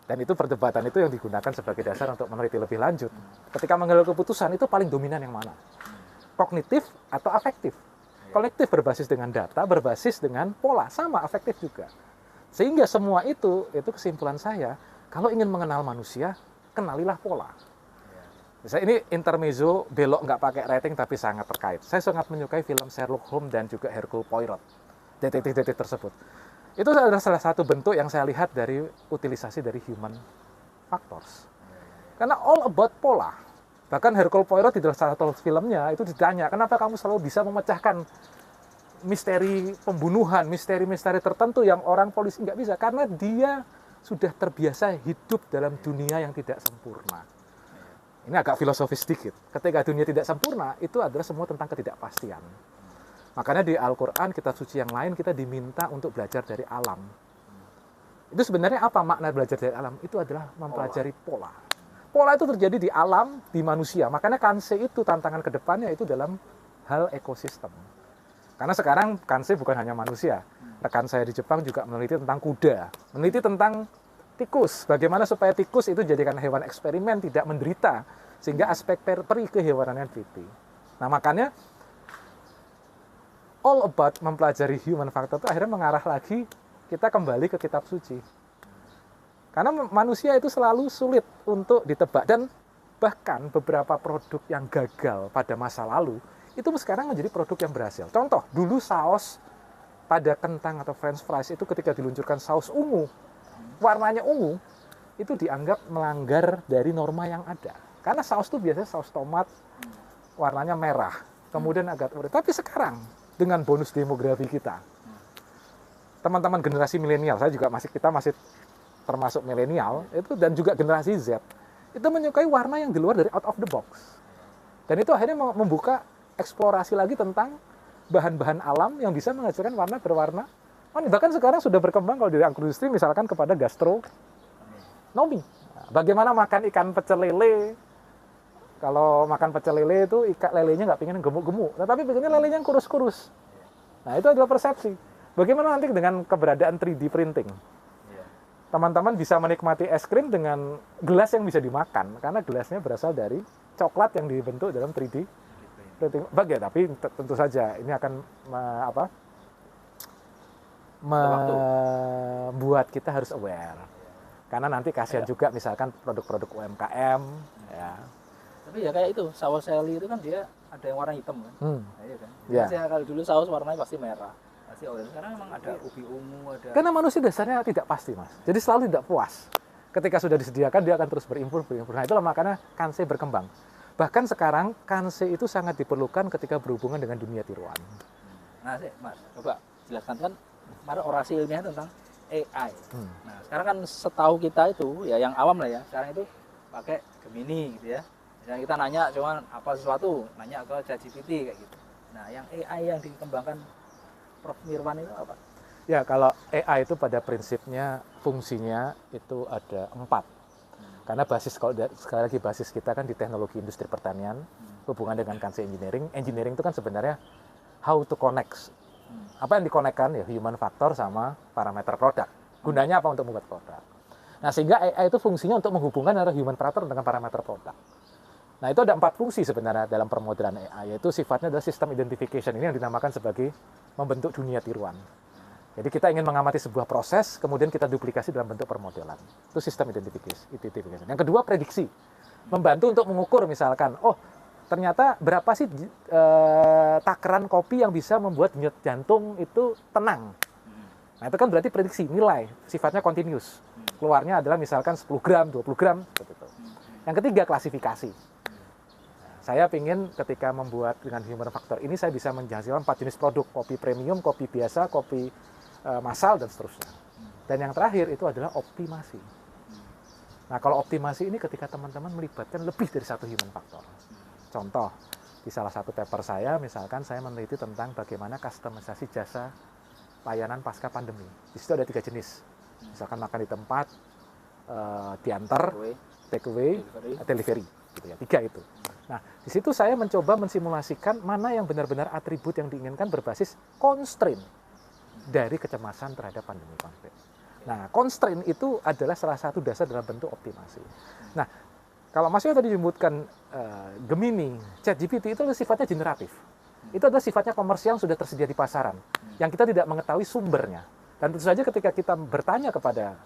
dan itu perdebatan itu yang digunakan sebagai dasar untuk meneliti lebih lanjut. Ketika mengambil keputusan itu paling dominan yang mana? Kognitif atau afektif? Kognitif berbasis dengan data, berbasis dengan pola, sama afektif juga. Sehingga semua itu kesimpulan saya, kalau ingin mengenal manusia, kenalilah pola. Misalnya ini intermezzo, belok nggak pakai rating tapi sangat terkait. Saya sangat menyukai film Sherlock Holmes dan juga Hercule Poirot, detektif-detektif tersebut. Itu adalah salah satu bentuk yang saya lihat dari utilisasi dari human factors. Karena all about pola. Bahkan Hercule Poirot di dalam salah satu filmnya itu ditanya, kenapa kamu selalu bisa memecahkan misteri pembunuhan, misteri-misteri tertentu yang orang polisi nggak bisa. Karena dia sudah terbiasa hidup dalam dunia yang tidak sempurna. Ini agak filosofis sedikit. Ketika dunia tidak sempurna, itu adalah semua tentang ketidakpastian. Makanya di Al-Quran, kitab suci yang lain, kita diminta untuk belajar dari alam. Itu sebenarnya apa makna belajar dari alam? Itu adalah mempelajari pola. Pola itu terjadi di alam, di manusia. Makanya Kanse itu tantangan ke depannya itu dalam hal ekosistem. Karena sekarang Kanse bukan hanya manusia. Rekan saya di Jepang juga meneliti tentang kuda, meneliti tentang tikus. Bagaimana supaya tikus itu jadikan hewan eksperimen, tidak menderita. Sehingga aspek peri kehewanannya teliti. Nah makanya all about mempelajari human factor itu akhirnya mengarah lagi kita kembali ke kitab suci. Karena manusia itu selalu sulit untuk ditebak. Dan bahkan beberapa produk yang gagal pada masa lalu, itu sekarang menjadi produk yang berhasil. Contoh, dulu saus pada kentang atau french fries itu ketika diluncurkan saus ungu, warnanya ungu, itu dianggap melanggar dari norma yang ada. Karena saus itu biasanya saus tomat, warnanya merah, kemudian agak oranye. Tapi sekarang, dengan bonus demografi kita, teman-teman generasi milenial, kita masih termasuk milenial, itu dan juga generasi Z, itu menyukai warna yang di luar dari out of the box. Dan itu akhirnya membuka eksplorasi lagi tentang bahan-bahan alam yang bisa menghasilkan warna berwarna. Bahkan sekarang sudah berkembang kalau di agroindustri misalkan kepada gastronomi. Bagaimana makan ikan pecel lele? Kalau makan pecel lele itu ikan lelenya nggak pengen gemuk-gemuk, tetapi pengennya lelenya yang kurus-kurus. Nah itu adalah persepsi. Bagaimana nanti dengan keberadaan 3D printing? Teman-teman bisa menikmati es krim dengan gelas yang bisa dimakan, karena gelasnya berasal dari coklat yang dibentuk dalam 3D printing. Tapi tentu saja ini akan membuat kita harus aware. Karena nanti kasihan juga misalkan produk-produk UMKM. Ya. Tapi ya kayak itu, saus seli itu kan dia ada yang warna hitam kan. Nah, iya kan. Yeah. Kalau dulu saus warnanya pasti merah. Sekarang memang ada ubi ungu, ada. Karena manusia dasarnya tidak pasti, Mas. Jadi selalu tidak puas. Ketika sudah disediakan, dia akan terus berimpun. Nah, itulah makanya Kanse berkembang. Bahkan sekarang, Kanse itu sangat diperlukan ketika berhubungan dengan dunia tiruan. Nah, Mas, coba jelaskan kan kemarin orasi ilmiah tentang AI. Nah, sekarang kan setahu kita itu, ya yang awam lah ya, sekarang itu pakai Gemini gitu ya. Misalnya kita nanya cuman apa sesuatu, nanya ke ChatGPT kayak gitu. Nah, yang AI yang dikembangkan Prof. Mirwan itu apa? Ya, kalau AI itu pada prinsipnya fungsinya itu ada 4. Karena basis, kalau sekali lagi basis kita kan di teknologi industri pertanian, hubungan dengan Kanse engineering. Engineering itu kan sebenarnya how to connect. Apa yang dikonekkan? Ya human factor sama parameter produk. Gunanya apa untuk membuat produk? Nah, sehingga AI itu fungsinya untuk menghubungkan antara human factor dengan parameter produk. Nah, itu ada 4 fungsi sebenarnya dalam permodelan AI, yaitu sifatnya adalah sistem identification. Ini yang dinamakan sebagai membentuk dunia tiruan. Jadi kita ingin mengamati sebuah proses, kemudian kita duplikasi dalam bentuk permodelan. Itu sistem identification. Yang kedua, prediksi. Membantu untuk mengukur misalkan, ternyata berapa sih takaran kopi yang bisa membuat denyut jantung itu tenang. Nah, itu kan berarti prediksi, nilai, sifatnya continuous. Keluarnya adalah misalkan 10 gram, 20 gram, seperti itu. Yang ketiga, klasifikasi. Saya ingin ketika membuat dengan human factor ini, saya bisa menghasilkan 4 jenis produk. Kopi premium, kopi biasa, kopi massal, dan seterusnya. Dan yang terakhir itu adalah optimasi. Nah, kalau optimasi ini ketika teman-teman melibatkan lebih dari 1 human factor. Contoh, di salah satu paper saya, misalkan saya meneliti tentang bagaimana kustomisasi jasa layanan pasca pandemi. Di situ ada 3 jenis. Misalkan makan di tempat, diantar, take away, delivery. Gitu ya, 3 itu. Nah, di situ saya mencoba mensimulasikan mana yang benar-benar atribut yang diinginkan berbasis constraint dari kecemasan terhadap pandemi COVID. Nah, constraint itu adalah salah satu dasar dalam bentuk optimasi. Nah, kalau Mas Yoyo tadi menyebutkan Gemini, ChatGPT itu adalah sifatnya generatif. Itu adalah sifatnya komersial yang sudah tersedia di pasaran, yang kita tidak mengetahui sumbernya. Dan tentu saja ketika kita bertanya kepada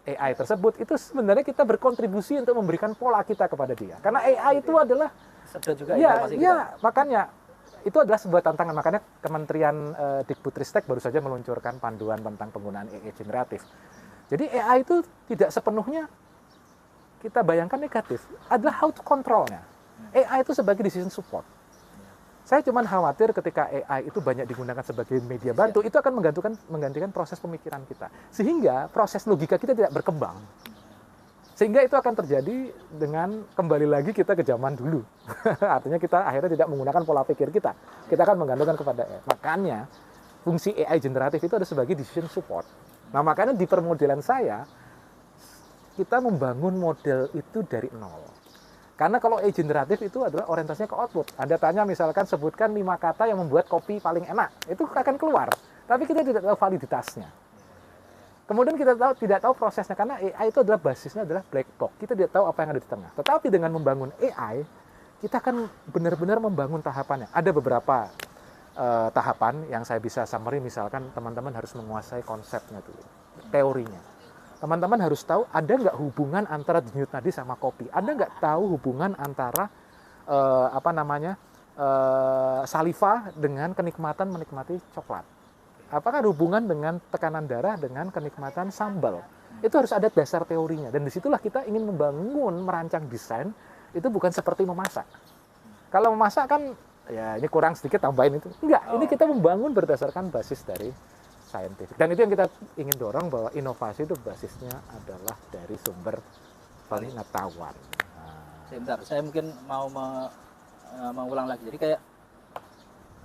AI tersebut, itu sebenarnya kita berkontribusi untuk memberikan pola kita kepada dia. Karena AI itu adalah sedot juga informasi kita. Makanya itu adalah sebuah tantangan. Makanya Kementerian Dikbudristek baru saja meluncurkan panduan tentang penggunaan AI generatif. Jadi AI itu tidak sepenuhnya kita bayangkan negatif, adalah how to controlnya. AI itu sebagai decision support. Saya cuma khawatir ketika AI itu banyak digunakan sebagai media bantu, itu akan menggantikan proses pemikiran kita. Sehingga proses logika kita tidak berkembang. Sehingga itu akan terjadi dengan kembali lagi kita ke zaman dulu. Artinya kita akhirnya tidak menggunakan pola pikir kita. Kita akan menggantungkan kepada AI. Makanya fungsi AI generatif itu ada sebagai decision support. Nah makanya di permodelan saya, kita membangun model itu dari nol. Karena kalau AI generatif itu adalah orientasinya ke output. Anda tanya misalkan sebutkan 5 kata yang membuat kopi paling enak. Itu akan keluar. Tapi kita tidak tahu validitasnya. Kemudian kita tidak tahu prosesnya, karena AI itu adalah basisnya adalah black box. Kita tidak tahu apa yang ada di tengah. Tetapi dengan membangun AI, kita akan benar-benar membangun tahapannya. Ada beberapa tahapan yang saya bisa summary, misalkan teman-teman harus menguasai konsepnya dulu, teorinya. Teman-teman harus tahu ada nggak hubungan antara denyut nadi sama kopi. Ada nggak tahu hubungan antara saliva dengan kenikmatan menikmati coklat. Apakah ada hubungan dengan tekanan darah dengan kenikmatan sambal? Itu harus ada dasar teorinya. Dan disitulah kita ingin merancang desain, itu bukan seperti memasak. Kalau memasak kan, ya ini kurang sedikit tambahin itu. Enggak, ini kita membangun berdasarkan basis dari scientific. Dan itu yang kita ingin dorong, bahwa inovasi itu basisnya adalah dari sumber pengetahuan. Sebentar, saya mungkin mau ulang lagi. Jadi kayak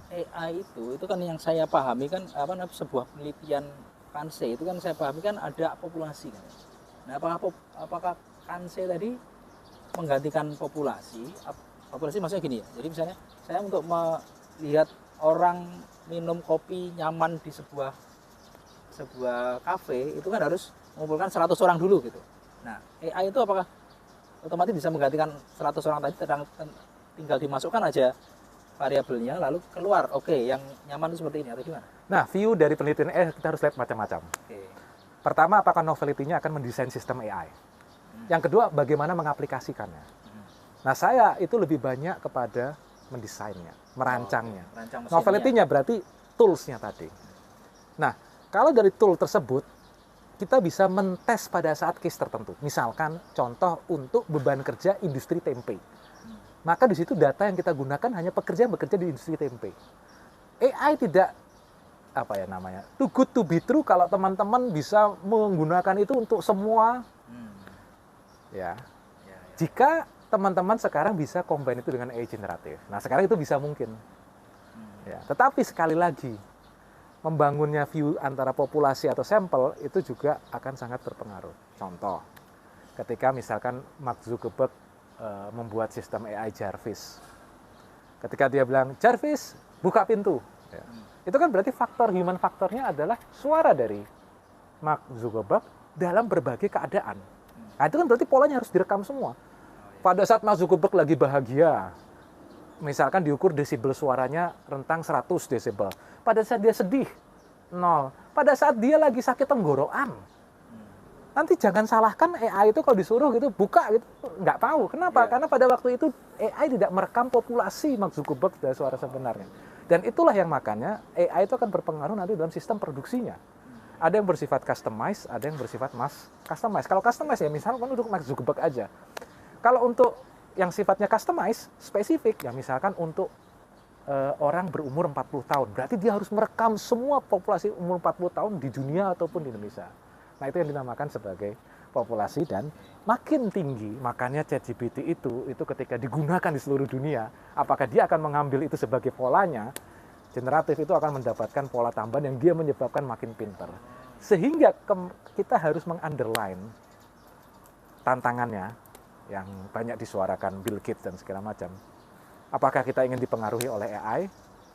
AI itu kan yang saya pahami kan sebuah penelitian Kanse itu kan saya pahami kan ada populasi kan. Nah, apakah Kanse tadi menggantikan populasi maksudnya gini ya. Jadi misalnya saya untuk melihat orang minum kopi nyaman di sebuah kafe itu kan harus mengumpulkan 100 orang dulu gitu. Nah, AI itu apakah otomatis bisa menggantikan 100 orang tadi, tinggal dimasukkan aja variabelnya lalu keluar, oke, yang nyaman itu seperti ini atau gimana? Nah, view dari penelitian AI kita harus lihat macam-macam. Pertama, apakah novelty-nya akan mendesain sistem AI? Yang kedua, bagaimana mengaplikasikannya? Nah, saya itu lebih banyak kepada mendesainnya, merancangnya. Novelty-nya berarti tools-nya tadi. Nah, kalau dari tool tersebut, kita bisa mentes pada saat case tertentu. Misalkan, contoh untuk beban kerja industri tempe. Maka di situ data yang kita gunakan hanya pekerja yang bekerja di industri tempe. AI tidak too good to be true kalau teman-teman bisa menggunakan itu untuk semua. Ya. Jika teman-teman sekarang bisa combine itu dengan AI generatif. Nah, sekarang itu bisa mungkin. Ya, tetapi sekali lagi membangunnya view antara populasi atau sampel itu juga akan sangat berpengaruh. Contoh, ketika misalkan Mark Zuckerberg membuat sistem AI Jarvis. Ketika dia bilang, Jarvis, buka pintu. Ya. Itu kan berarti human faktornya adalah suara dari Mark Zuckerberg dalam berbagai keadaan. Nah, itu kan berarti polanya harus direkam semua. Pada saat Mark Zuckerberg lagi bahagia, misalkan diukur desibel suaranya rentang 100 desibel. Pada saat dia sedih, 0. Pada saat dia lagi sakit tenggorokan, nanti jangan salahkan AI itu kalau disuruh gitu buka gitu, nggak tahu. Kenapa? Karena pada waktu itu AI tidak merekam populasi Mark Zuckerberg dari suara sebenarnya. Dan itulah yang makanya AI itu akan berpengaruh nanti dalam sistem produksinya. Ada yang bersifat customize, ada yang bersifat mass customize. Kalau customize ya misalkan untuk Mark Zuckerberg aja. Kalau untuk yang sifatnya customize, spesifik, ya misalkan untuk orang berumur 40 tahun, berarti dia harus merekam semua populasi umur 40 tahun di dunia ataupun di Indonesia. Nah, itu yang dinamakan sebagai populasi, dan makin tinggi, makanya ChatGPT itu ketika digunakan di seluruh dunia, apakah dia akan mengambil itu sebagai polanya, generatif itu akan mendapatkan pola tambahan yang dia menyebabkan makin pintar. Sehingga kita harus meng-underline tantangannya yang banyak disuarakan Bill Gates dan segala macam. Apakah kita ingin dipengaruhi oleh AI,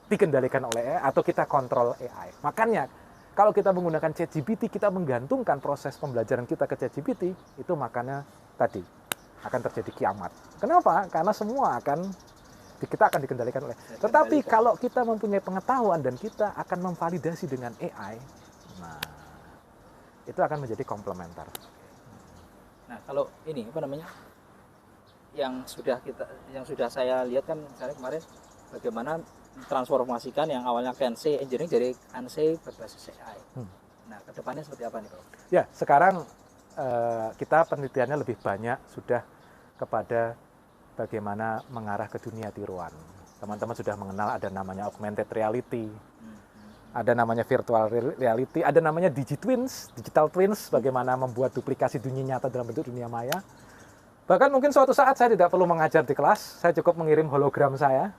dikendalikan oleh AI, atau kita kontrol AI? Makanya, kalau kita menggunakan ChatGPT, kita menggantungkan proses pembelajaran kita ke ChatGPT, itu makanya tadi akan terjadi kiamat. Kenapa? Karena semua kita akan dikendalikan oleh. Tetapi kalau kita mempunyai pengetahuan dan kita akan memvalidasi dengan AI, nah itu akan menjadi komplementer. Nah, kalau ini yang sudah saya lihat kan misalnya kemarin bagaimana transformasikan yang awalnya Kanse engineering jadi Kanse berbasis AI. Nah, kedepannya seperti apa nih, Pak? Ya, sekarang kita penelitiannya lebih banyak sudah kepada bagaimana mengarah ke dunia tiruan. Teman-teman sudah mengenal ada namanya augmented reality. ada namanya virtual reality, ada namanya digital twins, bagaimana membuat duplikasi dunia nyata dalam bentuk dunia maya. Bahkan mungkin suatu saat saya tidak perlu mengajar di kelas, saya cukup mengirim hologram saya,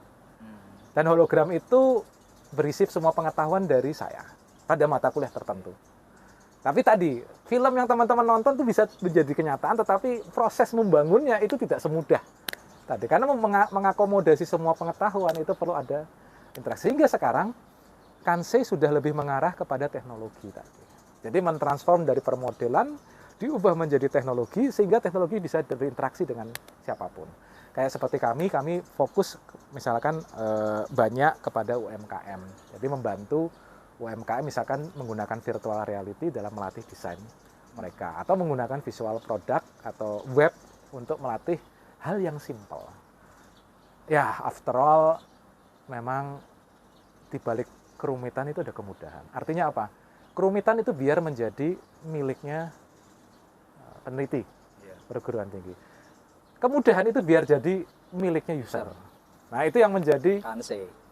dan hologram itu berisi semua pengetahuan dari saya pada mata kuliah tertentu. Tapi tadi, film yang teman-teman nonton itu bisa menjadi kenyataan, tetapi proses membangunnya itu tidak semudah tadi, karena mengakomodasi semua pengetahuan itu perlu ada interaksi. Sehingga sekarang Kansei sudah lebih mengarah kepada teknologi tadi. Jadi mentransform dari permodelan diubah menjadi teknologi, sehingga teknologi bisa berinteraksi dengan siapapun. Kayak seperti kami fokus misalkan banyak kepada UMKM. Jadi membantu UMKM misalkan menggunakan virtual reality dalam melatih desain mereka, atau menggunakan visual product atau web untuk melatih hal yang simple. Ya, after all memang dibalik kerumitan itu ada kemudahan. Artinya apa? Kerumitan itu biar menjadi miliknya peneliti perguruan tinggi. Kemudahan itu biar jadi miliknya user. Nah, itu yang menjadi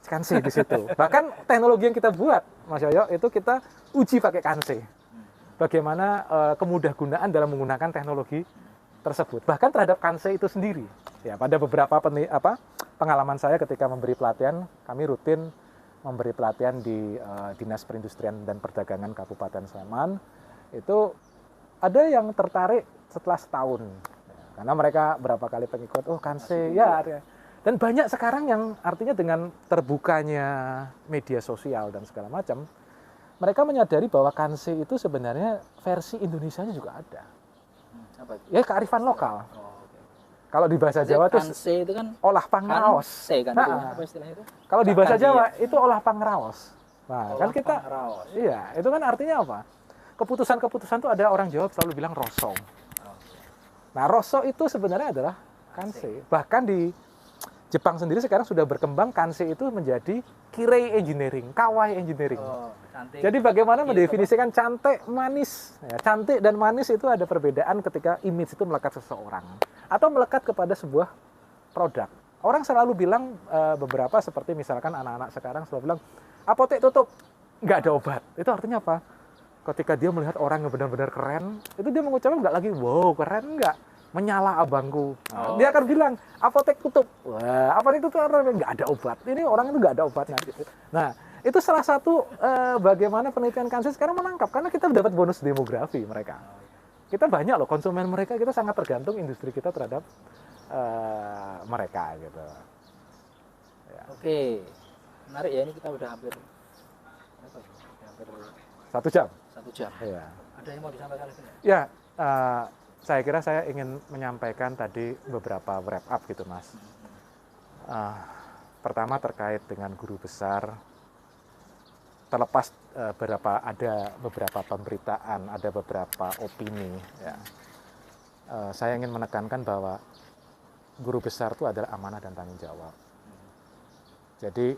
Kansei di situ. Bahkan teknologi yang kita buat, Mas Yoyo, itu kita uji pakai Kansei. Bagaimana kemudahan dalam menggunakan teknologi tersebut. Bahkan terhadap Kansei itu sendiri. Ya, pada beberapa pengalaman saya ketika memberi pelatihan, kami rutin memberi pelatihan di Dinas Perindustrian dan Perdagangan Kabupaten Sleman. Itu ada yang tertarik setelah setahun. Karena mereka berapa kali pengikut, oh Kansei, ya. Dan banyak sekarang yang artinya dengan terbukanya media sosial dan segala macam, mereka menyadari bahwa Kansei itu sebenarnya versi Indonesianya juga ada. Apa itu? Ya, kearifan lokal. Oh, okay. Kalau di bahasa Jawa itu Kansei itu kan olah pangraos. Kan, nah, apa istilahnya itu? Kalau di bahasa Jawa itu olah pangraos. Nah, kan kita pangraos. Iya, itu kan artinya apa? Keputusan-keputusan itu ada orang Jawa selalu bilang roso. Nah, roso itu sebenarnya adalah Kansei. Bahkan di Jepang sendiri sekarang sudah berkembang Kansei itu menjadi kirei engineering, kawaii engineering. Oh, cantik. Jadi bagaimana mendefinisikan cantik, manis. Ya, cantik dan manis itu ada perbedaan ketika image itu melekat seseorang atau melekat kepada sebuah produk. Orang selalu bilang beberapa seperti misalkan anak-anak sekarang selalu bilang apotek tutup, nggak ada obat. Itu artinya apa? Ketika dia melihat orang yang benar-benar keren, itu dia mengucapkan nggak lagi, wow keren nggak, menyala abangku. Nah, dia akan bilang, apotek tutup. Wah, apotek tutup nggak ada obat. Ini orang itu nggak ada obatnya. Nah, itu salah satu bagaimana penelitian Kansei sekarang menangkap, karena kita dapat bonus demografi mereka. Kita banyak loh, konsumen mereka, kita sangat tergantung industri kita terhadap mereka gitu. Ya. Oke, menarik ya, ini kita udah hampir 1 jam. 1 jam. Ya. Ada yang mau disampaikan lagi? Ya, saya kira saya ingin menyampaikan tadi beberapa wrap up gitu, Mas. Pertama terkait dengan guru besar, terlepas ada beberapa pemberitaan, ada beberapa opini, ya. Saya ingin menekankan bahwa guru besar itu adalah amanah dan tanggung jawab. Jadi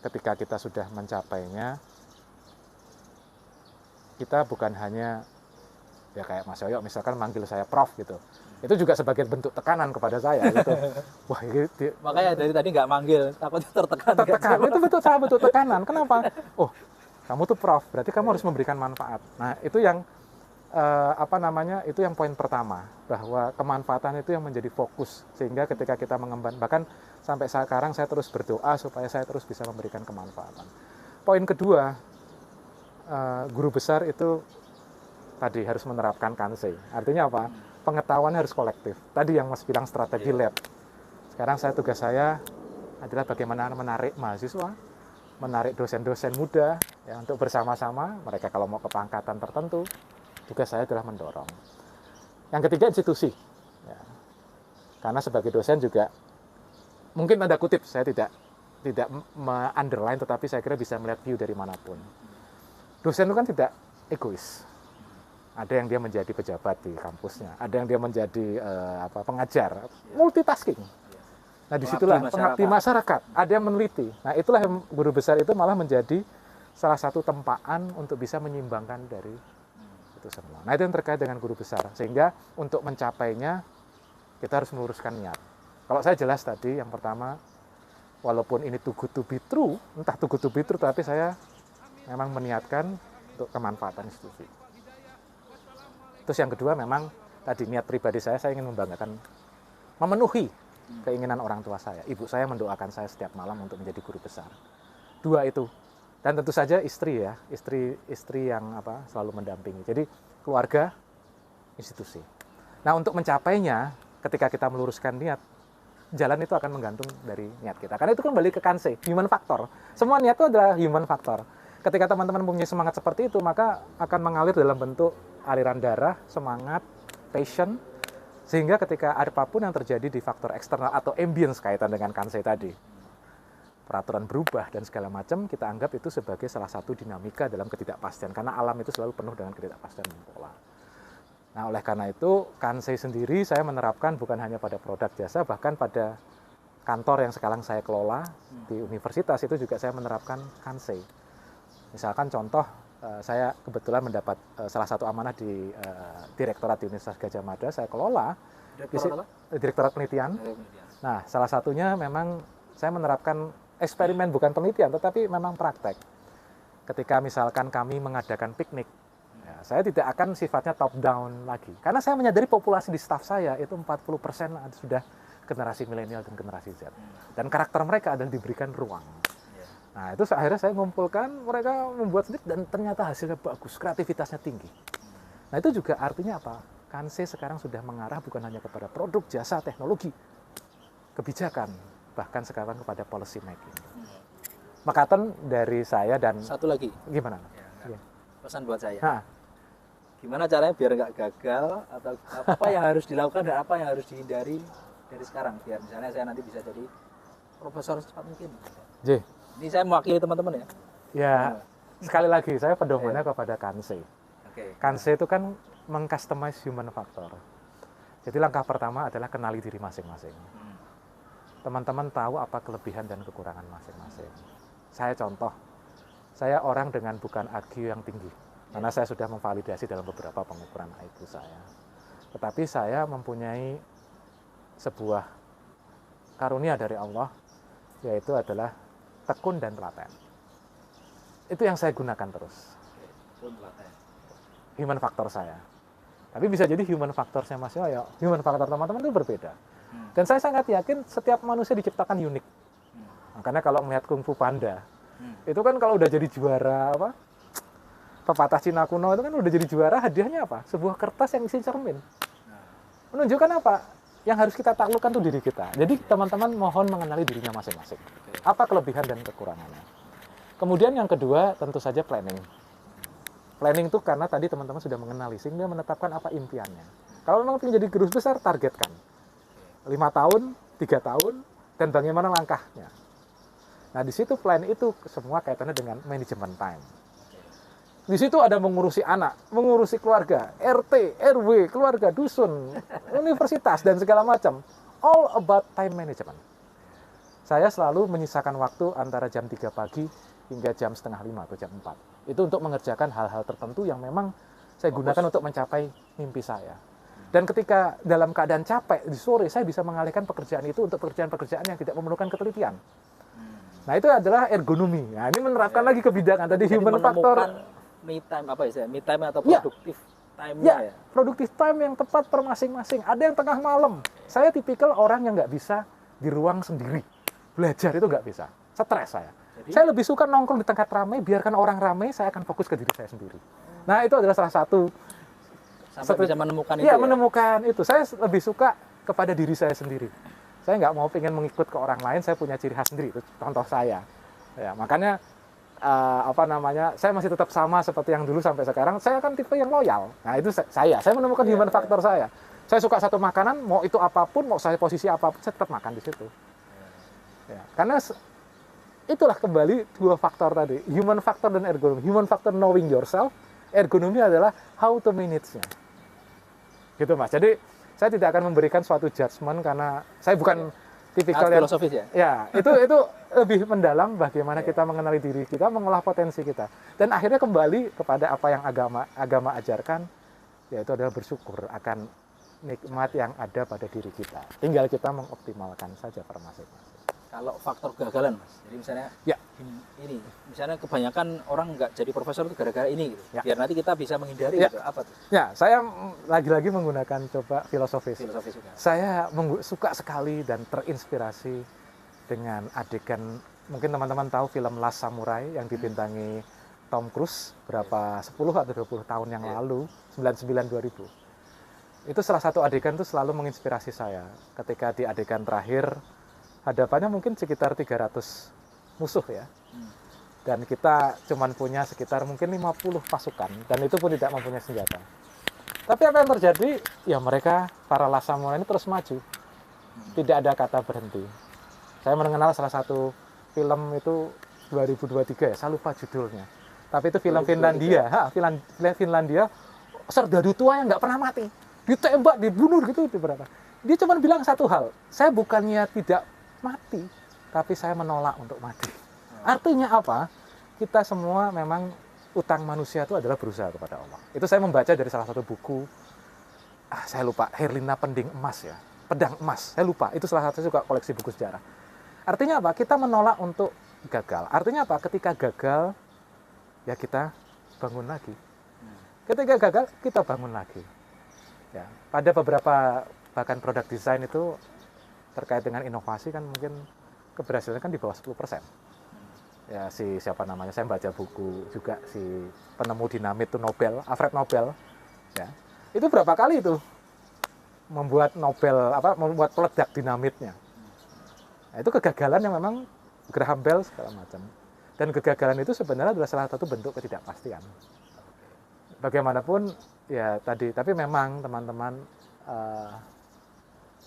ketika kita sudah mencapainya, kita bukan hanya ya kayak Mas Yoyo misalkan manggil saya Prof gitu, itu juga sebagai bentuk tekanan kepada saya gitu. Wah, makanya dari tadi nggak manggil, takutnya tertekan. Itu betul, saya bentuk tekanan. Kenapa? Oh, kamu tuh Prof, berarti kamu harus memberikan manfaat. Nah, itu yang itu yang poin pertama, bahwa kemanfaatan itu yang menjadi fokus, sehingga ketika kita mengemban, bahkan sampai sekarang saya terus berdoa supaya saya terus bisa memberikan kemanfaatan. Poin kedua, guru besar itu tadi harus menerapkan Kansei. Artinya apa? Pengetahuan harus kolektif. Tadi yang Mas bilang strategi lab. Sekarang tugas saya adalah bagaimana menarik mahasiswa, menarik dosen-dosen muda ya, untuk bersama-sama. Mereka kalau mau ke pangkatan tertentu, tugas saya adalah mendorong. Yang ketiga, institusi. Ya. Karena sebagai dosen juga, mungkin tanda kutip, saya tidak me-underline, tetapi saya kira bisa melihat view dari manapun. Dosen itu kan tidak egois. Ada yang dia menjadi pejabat di kampusnya, ada yang dia menjadi pengajar, multitasking. Nah, disitulah pengabdi masyarakat, ada yang meneliti. Nah, itulah yang guru besar itu malah menjadi salah satu tempaan untuk bisa menyimbangkan dari itu semua. Nah, itu yang terkait dengan guru besar. Sehingga untuk mencapainya, kita harus meluruskan niat. Kalau saya jelas tadi, yang pertama, walaupun ini too good to be true, entah too good to be true, tapi saya memang meniatkan untuk kemanfaatan institusi. Terus yang kedua memang tadi niat pribadi saya ingin membanggakan, memenuhi keinginan orang tua saya. Ibu saya mendoakan saya setiap malam untuk menjadi guru besar. Dua itu. Dan tentu saja istri ya, istri yang selalu mendampingi. Jadi keluarga, institusi. Nah, untuk mencapainya, ketika kita meluruskan niat, jalan itu akan menggantung dari niat kita. Karena itu kembali ke Kansei, human factor. Semua niat itu adalah human factor. Ketika teman-teman punya semangat seperti itu, maka akan mengalir dalam bentuk aliran darah, semangat, passion, sehingga ketika apapun yang terjadi di faktor eksternal atau ambience kaitan dengan Kansei tadi, peraturan berubah dan segala macam, kita anggap itu sebagai salah satu dinamika dalam ketidakpastian. Karena alam itu selalu penuh dengan ketidakpastian dan pola. Nah, oleh karena itu, Kansei sendiri saya menerapkan bukan hanya pada produk jasa, bahkan pada kantor yang sekarang saya kelola di universitas itu juga saya menerapkan Kansei. Misalkan contoh, saya kebetulan mendapat salah satu amanah di Direktorat di Universitas Gadjah Mada, saya kelola. Direktorat Penelitian. Nah, salah satunya memang saya menerapkan eksperimen bukan penelitian, tetapi memang praktek. Ketika misalkan kami mengadakan piknik, ya, saya tidak akan sifatnya top down lagi. Karena saya menyadari populasi di staf saya itu 40% sudah generasi milenial dan generasi Z. Dan karakter mereka adalah diberikan ruang. Nah, itu akhirnya saya mengumpulkan, mereka membuat sendiri dan ternyata hasilnya bagus, kreativitasnya tinggi. Nah, itu juga artinya apa? Kansei sekarang sudah mengarah bukan hanya kepada produk, jasa, teknologi, kebijakan, bahkan sekarang kepada policy making. Makatan dari saya dan... Satu lagi. Gimana? Ya, pesan buat saya. Nah. Gimana caranya biar nggak gagal, atau apa yang harus dilakukan dan apa yang harus dihindari dari sekarang, biar misalnya saya nanti bisa jadi profesor secepat mungkin. J. Ini saya mewakili teman-teman ya. Ya, sekali lagi saya pedomannya kepada Kansei. Kansei itu kan meng-customize human factor. Jadi langkah pertama adalah kenali diri masing-masing. Teman-teman tahu apa kelebihan dan kekurangan masing-masing. Saya contoh, saya orang dengan bukan IQ yang tinggi, karena saya sudah memvalidasi dalam beberapa pengukuran IQ saya. Tetapi saya mempunyai sebuah karunia dari Allah, yaitu adalah tekun dan telaten. Itu yang saya gunakan terus. Human factor saya. Tapi bisa jadi human factor-nya Mas Yoyo, human factor teman-teman itu berbeda. Dan saya sangat yakin setiap manusia diciptakan unik. Makanya kalau melihat Kung Fu Panda, itu kan kalau udah jadi juara pepatah Cina kuno itu kan udah jadi juara, hadiahnya apa? Sebuah kertas yang isi cermin. Menunjukkan apa? Yang harus kita taklukkan tuh diri kita. Jadi teman-teman mohon mengenali dirinya masing-masing. Apa kelebihan dan kekurangannya. Kemudian yang kedua tentu saja planning. Planning itu karena tadi teman-teman sudah mengenali, sehingga menetapkan apa impiannya. Kalau memang ingin jadi guru besar, targetkan. 5 tahun, 3 tahun, dan bagaimana langkahnya. Nah, di situ plan itu semua kaitannya dengan manajemen time. Di situ ada mengurusi anak, mengurusi keluarga, RT, RW, keluarga, dusun, universitas, dan segala macam. All about time management. Saya selalu menyisakan waktu antara jam 3 pagi hingga jam 4:30 atau jam 4. Itu untuk mengerjakan hal-hal tertentu yang memang saya gunakan untuk mencapai mimpi saya. Dan ketika dalam keadaan capek, di sore saya bisa mengalihkan pekerjaan itu untuk pekerjaan-pekerjaan yang tidak memerlukan ketelitian. Nah, itu adalah ergonomi. Nah, ini menerapkan lagi kebijakan tadi human factor. Me time apa ya? Me time atau produktif time-nya ya? Produktif time yang tepat per masing-masing. Ada yang tengah malam. Saya tipikal orang yang nggak bisa di ruang sendiri. Belajar itu nggak bisa. Stres saya. Jadi, saya lebih suka nongkrong di tempat ramai, biarkan orang ramai, saya akan fokus ke diri saya sendiri. Nah, itu adalah salah satu sampai bisa menemukan itu. Ya, menemukan itu. Saya lebih suka kepada diri saya sendiri. Saya nggak mau pengen mengikut ke orang lain, saya punya ciri khas sendiri. Itu contoh saya. Ya, makanya saya masih tetap sama seperti yang dulu sampai sekarang. Saya kan tipe yang loyal. Nah, itu saya menemukan human factor saya. Saya suka satu makanan, mau itu apapun, mau saya posisi apapun, saya tetap makan di situ. Ya, karena itulah kembali dua faktor tadi, human factor dan ergonomi. Human factor knowing yourself, ergonomi adalah how to manage-nya. Gitu Mas. Jadi saya tidak akan memberikan suatu judgement karena saya bukan tipikal yang filosofis ya. Ya, itu lebih mendalam bagaimana kita mengenali diri kita, mengolah potensi kita. Dan akhirnya kembali kepada apa yang agama ajarkan, yaitu adalah bersyukur akan nikmat yang ada pada diri kita. Tinggal kita mengoptimalkan saja per masing-masing. kalau faktor kegagalan, Mas. Jadi misalnya Ya. ini, misalnya kebanyakan orang nggak jadi profesor itu gara-gara ini gitu. Ya. Biar nanti kita bisa menghindari Ya. gitu. Apa tuh? Ya, saya lagi-lagi menggunakan coba filosofis. Filosofi juga. Saya suka sekali dan terinspirasi dengan adegan, mungkin teman-teman tahu film Last Samurai yang dibintangi Tom Cruise berapa 10 atau 20 tahun yang lalu, 99-2000. Itu salah satu adegan itu selalu menginspirasi saya. Ketika di adegan terakhir, hadapannya mungkin sekitar 300 musuh ya. Dan kita cuman punya sekitar mungkin 50 pasukan, dan itu pun tidak mempunyai senjata. Tapi apa yang terjadi? Ya mereka, para Last Samurai ini terus maju. Tidak ada kata berhenti. Saya mengenal salah satu film itu 2023 ya, saya lupa judulnya. Tapi itu film Finlandia, Finlandia, serdadu tua yang nggak pernah mati. Ditembak, dibunuh gitu, berapa. Dia cuma bilang satu hal, saya bukannya tidak mati, tapi saya menolak untuk mati. Artinya apa? Kita semua memang utang manusia itu adalah berusaha kepada Allah. Itu saya membaca dari salah satu buku, saya lupa, Herlina Pending Emas ya, Pedang Emas, saya lupa, itu salah satu juga koleksi buku sejarah. Artinya apa? Kita menolak untuk gagal. Artinya apa? Ketika gagal, ya kita bangun lagi. Ketika gagal, kita bangun lagi. Ya, pada beberapa bahkan produk desain itu terkait dengan inovasi kan mungkin keberhasilan kan di bawah 10%. Ya siapa namanya, saya baca buku juga si penemu dinamit itu Nobel, Alfred Nobel. Ya. Itu berapa kali itu membuat membuat peledak dinamitnya. Nah, itu kegagalan yang memang Graham Bell segala macam. Dan kegagalan itu sebenarnya adalah salah satu bentuk ketidakpastian. Bagaimanapun ya tadi, tapi memang teman-teman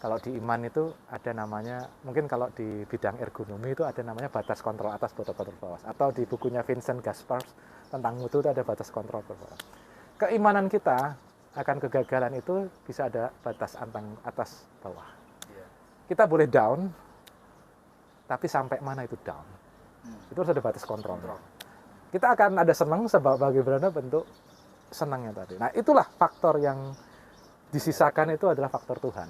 kalau di iman itu ada namanya, mungkin kalau di bidang ergonomi itu ada namanya batas kontrol atas, batas kontrol bawah. Atau di bukunya Vincent Gaspars tentang mutu itu ada batas kontrol bawah. Keimanan kita akan kegagalan itu bisa ada batas antang atas bawah. Kita boleh down, tapi sampai mana itu down? Itu harus ada batas kontrol. Kita akan ada senang bagaimana bentuk senangnya tadi. Nah itulah faktor yang disisakan, itu adalah faktor Tuhan.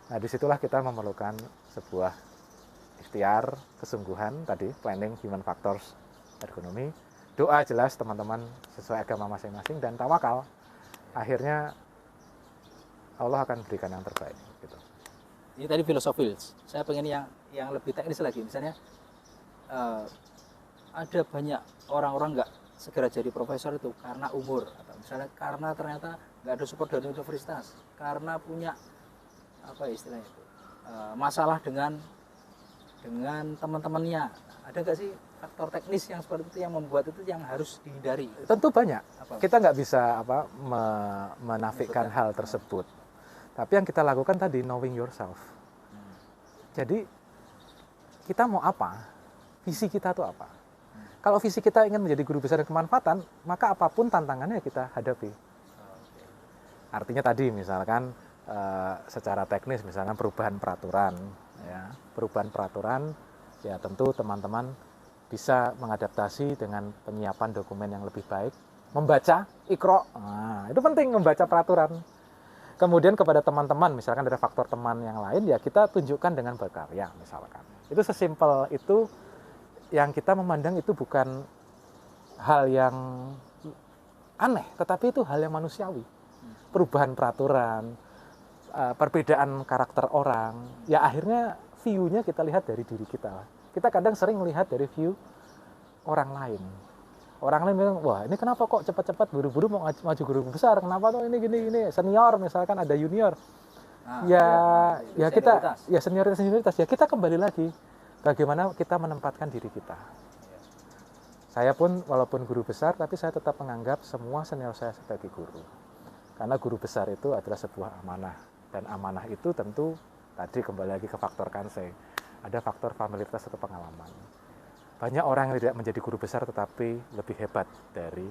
Nah disitulah kita memerlukan sebuah ikhtiar, kesungguhan tadi, planning, human factors, ergonomi, doa jelas teman-teman sesuai agama masing-masing, dan tawakal. Akhirnya Allah akan berikan yang terbaik. Gitu. Ini tadi filosofi. Saya pengen yang lebih teknis lagi. Misalnya ada banyak orang-orang nggak segera jadi profesor itu karena umur, atau misalnya karena ternyata nggak ada support dari universitas, karena punya apa istilahnya itu masalah dengan teman-temannya. Ada nggak sih faktor teknis yang seperti itu yang membuat itu yang harus dihindari? Tentu banyak. Apa? Kita nggak bisa menafikan hal tersebut. Tapi yang kita lakukan tadi, knowing yourself. Jadi kita mau apa? Visi kita itu apa? Kalau visi kita ingin menjadi guru besar dan kemanfaatan, maka apapun tantangannya kita hadapi. Artinya tadi misalkan secara teknis, misalkan perubahan peraturan, ya tentu teman-teman bisa mengadaptasi dengan penyiapan dokumen yang lebih baik, membaca Iqra, itu penting, membaca peraturan. Kemudian kepada teman-teman, misalkan ada faktor teman yang lain, ya kita tunjukkan dengan berkarya misalkan. Itu sesimpel itu, yang kita memandang itu bukan hal yang aneh, tetapi itu hal yang manusiawi. Perubahan peraturan, perbedaan karakter orang, ya akhirnya view-nya kita lihat dari diri kita. Kita kadang sering melihat dari view orang lain. Orang lain bilang, wah ini kenapa kok cepat-cepat buru-buru mau maju guru besar, kenapa tuh ini gini, senior misalkan ada junior. Ya kita, ya senioritas, ya kita kembali lagi. Bagaimana kita menempatkan diri kita. Saya pun walaupun guru besar, tapi saya tetap menganggap semua senior saya sebagai guru. Karena guru besar itu adalah sebuah amanah. Dan amanah itu tentu, tadi kembali lagi ke faktor Kansei, ada faktor familiaritas atau pengalaman. Banyak orang yang tidak menjadi guru besar tetapi lebih hebat dari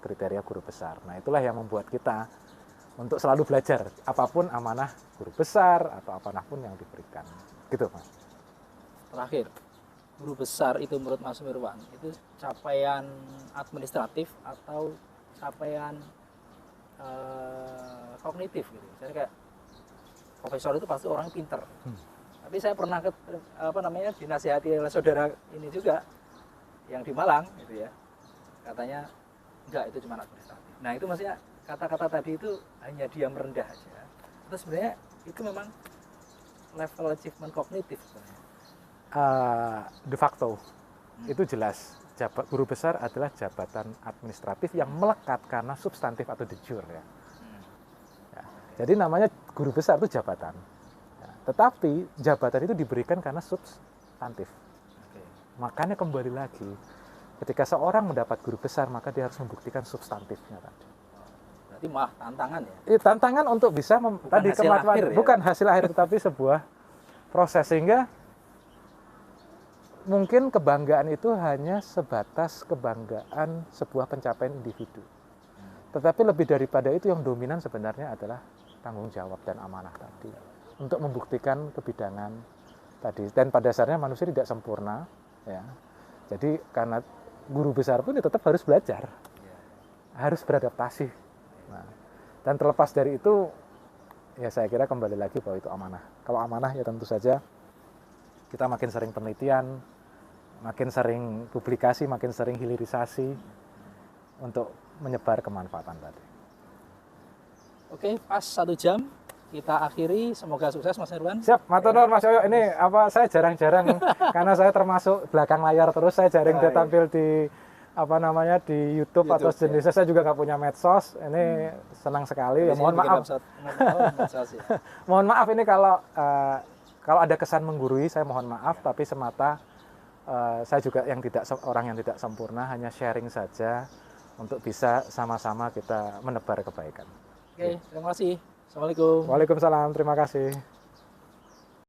kriteria guru besar. Nah itulah yang membuat kita untuk selalu belajar. Apapun amanah guru besar atau apapun yang diberikan. Gitu Mas. Terakhir, guru besar itu menurut Mas Mirwan itu capaian administratif atau capaian kognitif gitu. Misalnya kayak profesor itu pasti orangnya pinter, Tapi saya pernah dinasihati oleh saudara ini juga yang di Malang gitu ya. Katanya enggak, itu cuma administratif. Nah, itu maksudnya kata-kata tadi itu hanya dia merendah aja. Terus sebenarnya itu memang level achievement kognitif sebenarnya. De facto itu jelas guru besar adalah jabatan administratif yang melekat karena substantif atau de jure ya. Ya. Jadi namanya guru besar itu jabatan. Ya. Tetapi jabatan itu diberikan karena substantif. Oke. Makanya kembali lagi, ketika seorang mendapat guru besar maka dia harus membuktikan substantifnya tadi. Berarti malah tantangan ya. Tantangan untuk bisa tadi hasil kemampuan akhir ya? Bukan hasil akhir tetapi sebuah proses, sehingga mungkin kebanggaan itu hanya sebatas kebanggaan sebuah pencapaian individu. Tetapi lebih daripada itu yang dominan sebenarnya adalah tanggung jawab dan amanah tadi untuk membuktikan kebidangan tadi. Dan pada dasarnya manusia tidak sempurna ya. Jadi karena guru besar pun ya tetap harus belajar. Harus beradaptasi. Nah, dan terlepas dari itu ya saya kira kembali lagi bahwa itu amanah. Kalau amanah ya tentu saja kita makin sering penelitian, makin sering publikasi, makin sering hilirisasi untuk menyebar kemanfaatan tadi. Oke, pas 1 jam kita akhiri. Semoga sukses Mas Nirwan. Siap, matur nuwun Mas Yoyo. Ini saya jarang-jarang karena saya termasuk belakang layar terus, saya jarang dia tampil di di YouTube atau sejenisnya. Saya juga nggak punya medsos. Ini senang sekali. Ya, mohon maaf. Mohon maaf ini kalau ada kesan menggurui, saya mohon maaf. Tapi semata saya juga orang yang tidak sempurna, hanya sharing saja untuk bisa sama-sama kita menebar kebaikan. Oke, terima kasih. Assalamualaikum. Waalaikumsalam, terima kasih.